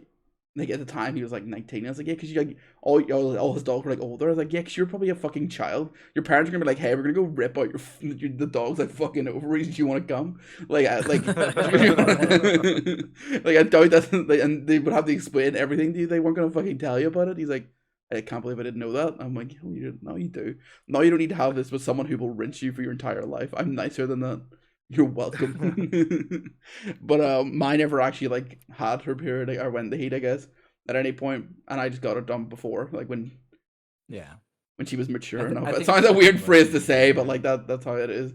at the time he was like 19. I was like, "Yeah," because you like all his dogs were like older. I was like, "Yeah, because you're probably a fucking child. Your parents are gonna be like, hey, we're gonna go rip out the dog's like fucking ovaries. Do you want to come?" Like like like I doubt that. Like, and they would have to explain everything to you. They weren't gonna fucking tell you about it. He's like, "I can't believe I didn't know that." I'm like, "No, you do. No, you don't need to have this with someone who will rinse you for your entire life. I'm nicer than that. You're welcome." But mine never actually like had her period or went the heat, I guess, at any point, and I just got it done before, like when she was mature enough. It sounds a weird phrase to say, but like that's how it is.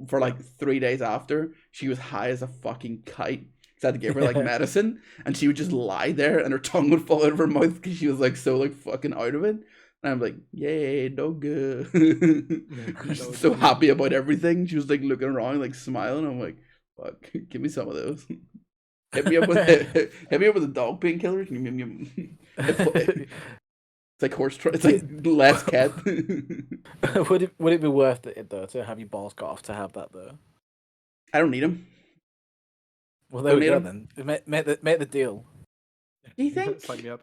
For like 3 days after, she was high as a fucking kite. So I had to give her like medicine, and she would just lie there, and her tongue would fall out of her mouth because she was like so like fucking out of it. And I'm like, "Yay, no good." She's so happy about everything. She was like looking around, like smiling. I'm like, "Fuck, give me some of those." Hit me up with a dog painkiller. It's like horse. It's like less cat. Would it be worth it though to have your balls cut off to have that though? I don't need them. Well, there we go then. Make the deal. Do you think? Sign me up.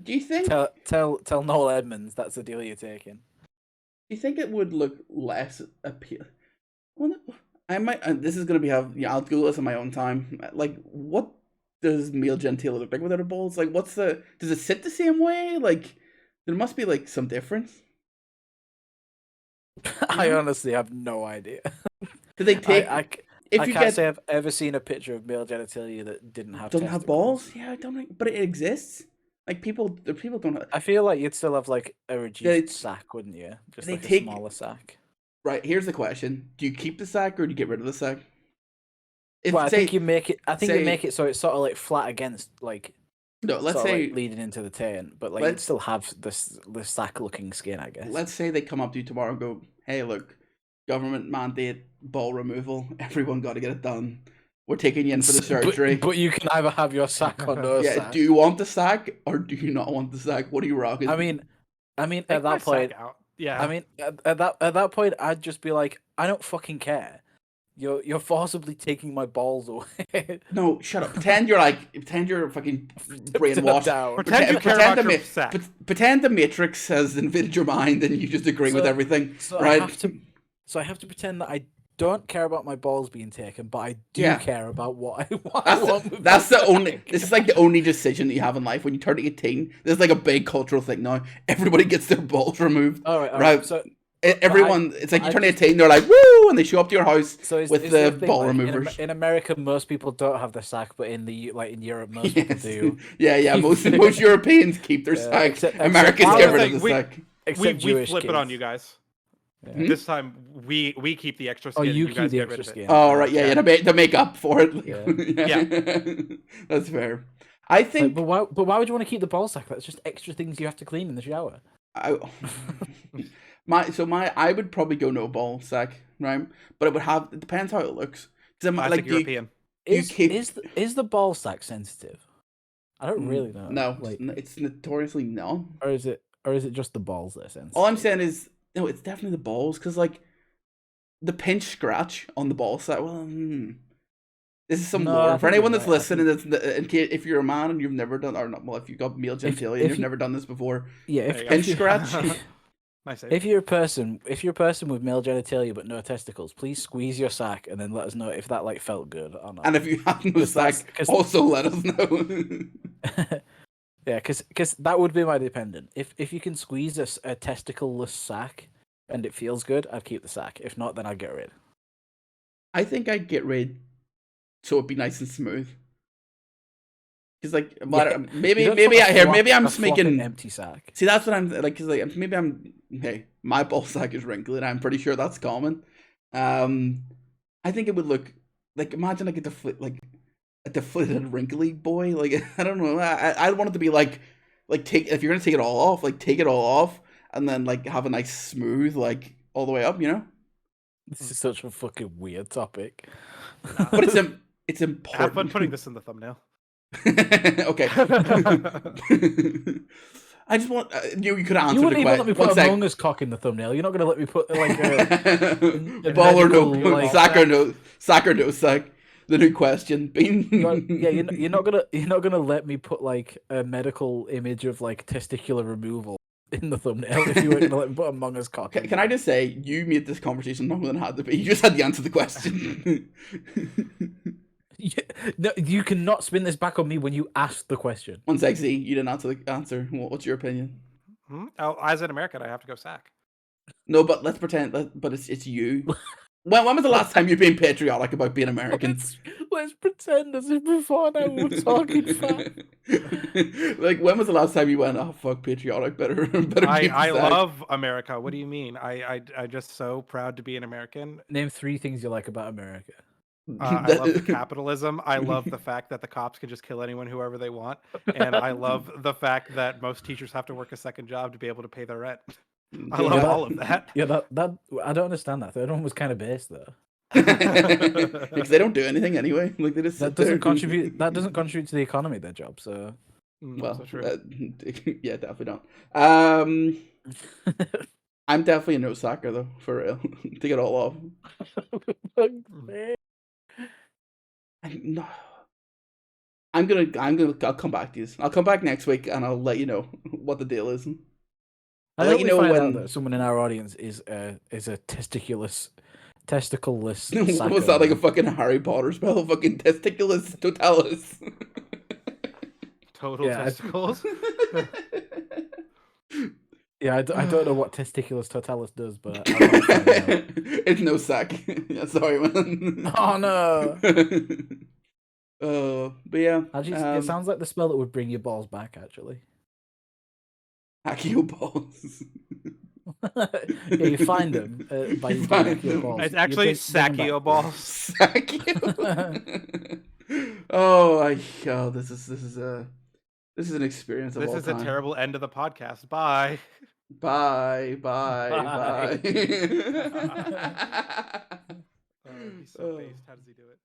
Do you think? Tell Noel Edmonds that's the deal you're taking. Do you think it would look less appealing? Well, I might. This is gonna be I'll Google this on my own time. Like, what does male genitalia look like without a balls? Like, does it sit the same way? Like, there must be like some difference. I honestly have no idea. Do they take? I can't say I've ever seen a picture of male genitalia that doesn't have balls. Yeah, I don't. But it exists. Like people don't have. I feel like you'd still have like a reduced sack, wouldn't you? Just like a smaller sack. Right, here's the question: do you keep the sack or do you get rid of the sack? If Well, I say, think you make it. I think say- you make it so it's sort of like flat against, like no, let's sort of say like leading into the taint, but like let- you'd still have this sack looking skin, I guess. let's say they come up to you tomorrow and go, "Hey, look, government mandate ball removal. Everyone got to get it done. We're taking you in for the surgery. But you can either have your sack or no yeah, sack. do you want the sack or do you not want the sack? What are you rocking? I mean, Take at my that point, sack out. Yeah. I mean, at that point, I'd just be like, I don't fucking care. You're forcibly taking my balls away. No, shut up. Pretend you're fucking brainwashed. Down. Pretend you care about your sack. Pretend the Matrix has invaded your mind and you just agree with everything, So right? I have to pretend that I don't care about my balls being taken, but I do Yeah. care about what I want. with That's my the only. sack. This is like the only decision that you have in life when you turn 18. This is like a big cultural thing now. Everybody gets their balls removed. All right. Right. So Everyone, it's like you I turn just- 18, they're like, woo, and they show up to your house is with is the thing, ball like, removers. in America, most people don't have the sack, but in Europe, most people Yes. do. Yeah. Most Europeans keep their Yeah, sack. except- Americans I get was rid like, of the sack. Except we Jewish flip it kids. on you guys. Yeah. This time we keep the extra skin. Oh, and you guys keep the get rid extra of it. skin. Oh right, yeah, to make up for it. Yeah. That's fair. I think. But why would you want to keep the ball sack? That's just extra things you have to clean in the shower. I I would probably go no ball sack, right? But it depends how it looks. Classic European. Is the ball sack sensitive? I don't really know. No, like, it's notoriously not. or is it just the balls that are sensitive? All I'm saying is, no, it's definitely the balls, because like the pinch scratch on the ball sack. Well, this is some No, lore I for think anyone you're that's right. listening. In case if you're a man and you've never done, or not, well, if you've got male genitalia and if you've you- never done this before, Yeah, There you go. pinch scratch. Nice. if you're a person with male genitalia but no testicles, please squeeze your sack and then let us know if that like felt good or not. And if you have no 'Cause that's- sack, 'cause- also let us know. Yeah, because that would be my dependent. If you can squeeze a testicleless sack and it feels good, I'd keep the sack. If not, then I'd get rid. I think I'd get rid so it'd be nice and smooth. Because like, Yeah. maybe You don't maybe put a flop- maybe I'm a flopping making empty sack. See, that's what I'm like. Cause like maybe I'm hey, my ball sack is wrinkly, and I'm pretty sure that's common. I think it would look like, imagine like a deflated wrinkly boy. Like I don't know. I want it to be like if you're gonna take it all off, like take it all off, and then like have a nice smooth like all the way up. You know. This is such a fucking weird topic. But it's important. Have fun putting this in the thumbnail. Okay. I just want you could answer You wouldn't the even let me question. put Among Us cock in the thumbnail. You're not gonna let me put like a ball or no, medical, like- sack or no sack. The new question. Being you're not gonna let me put like a medical image of like testicular removal in the thumbnail if you were gonna let me put Among Us cock. Can I just say you made this conversation longer than it had to be. You just had to answer the question. No, you cannot spin this back on me when you asked the question. One sec, Z, you didn't answer the answer. What's your opinion? Oh, as an American, I have to go sack. No, but let's pretend. But it's you. When was the last time you've been patriotic about being American? Let's pretend as if before now we were talking fast. Like, when was the last time you went, oh fuck, patriotic, better keep I the sack." love America. What do you mean? I'm just so proud to be an American. Name 3 things you like about America. I love the capitalism. I love the fact that the cops can just kill anyone, whoever they want, and I love the fact that most teachers have to work a second job to be able to pay their rent. I love all of that. Yeah, that I don't understand that. Third one was kind of base though. Because they don't do anything anyway. Like they just That sit there. doesn't contribute. That doesn't contribute to the economy. Their job. So Well, So true. yeah, definitely not. I'm definitely a no sacker though, for real. Take it all off. I'll come back to you. I'll come back next week and I'll let you know what the deal is. I I'll hope let you we know find when. out that someone in our audience is a testicleless. What was that, like a fucking Harry Potter spell? Fucking testiculus totalis. Total Yeah, testicles. Yeah, I don't know what testiculus totalis does, but I want to find out. It's no sack. Yeah, sorry, man. Oh no! But yeah. Actually, it sounds like the spell that would bring your balls back. Actually, Hack your balls. Yeah, you find them by You eating find Akio them. balls. It's You actually bring them back. Sakio balls. Sakio. Oh, this is an experience of This all is time. a terrible end of the podcast. Bye. Bye, bye, bye. He's so based. How does he do it?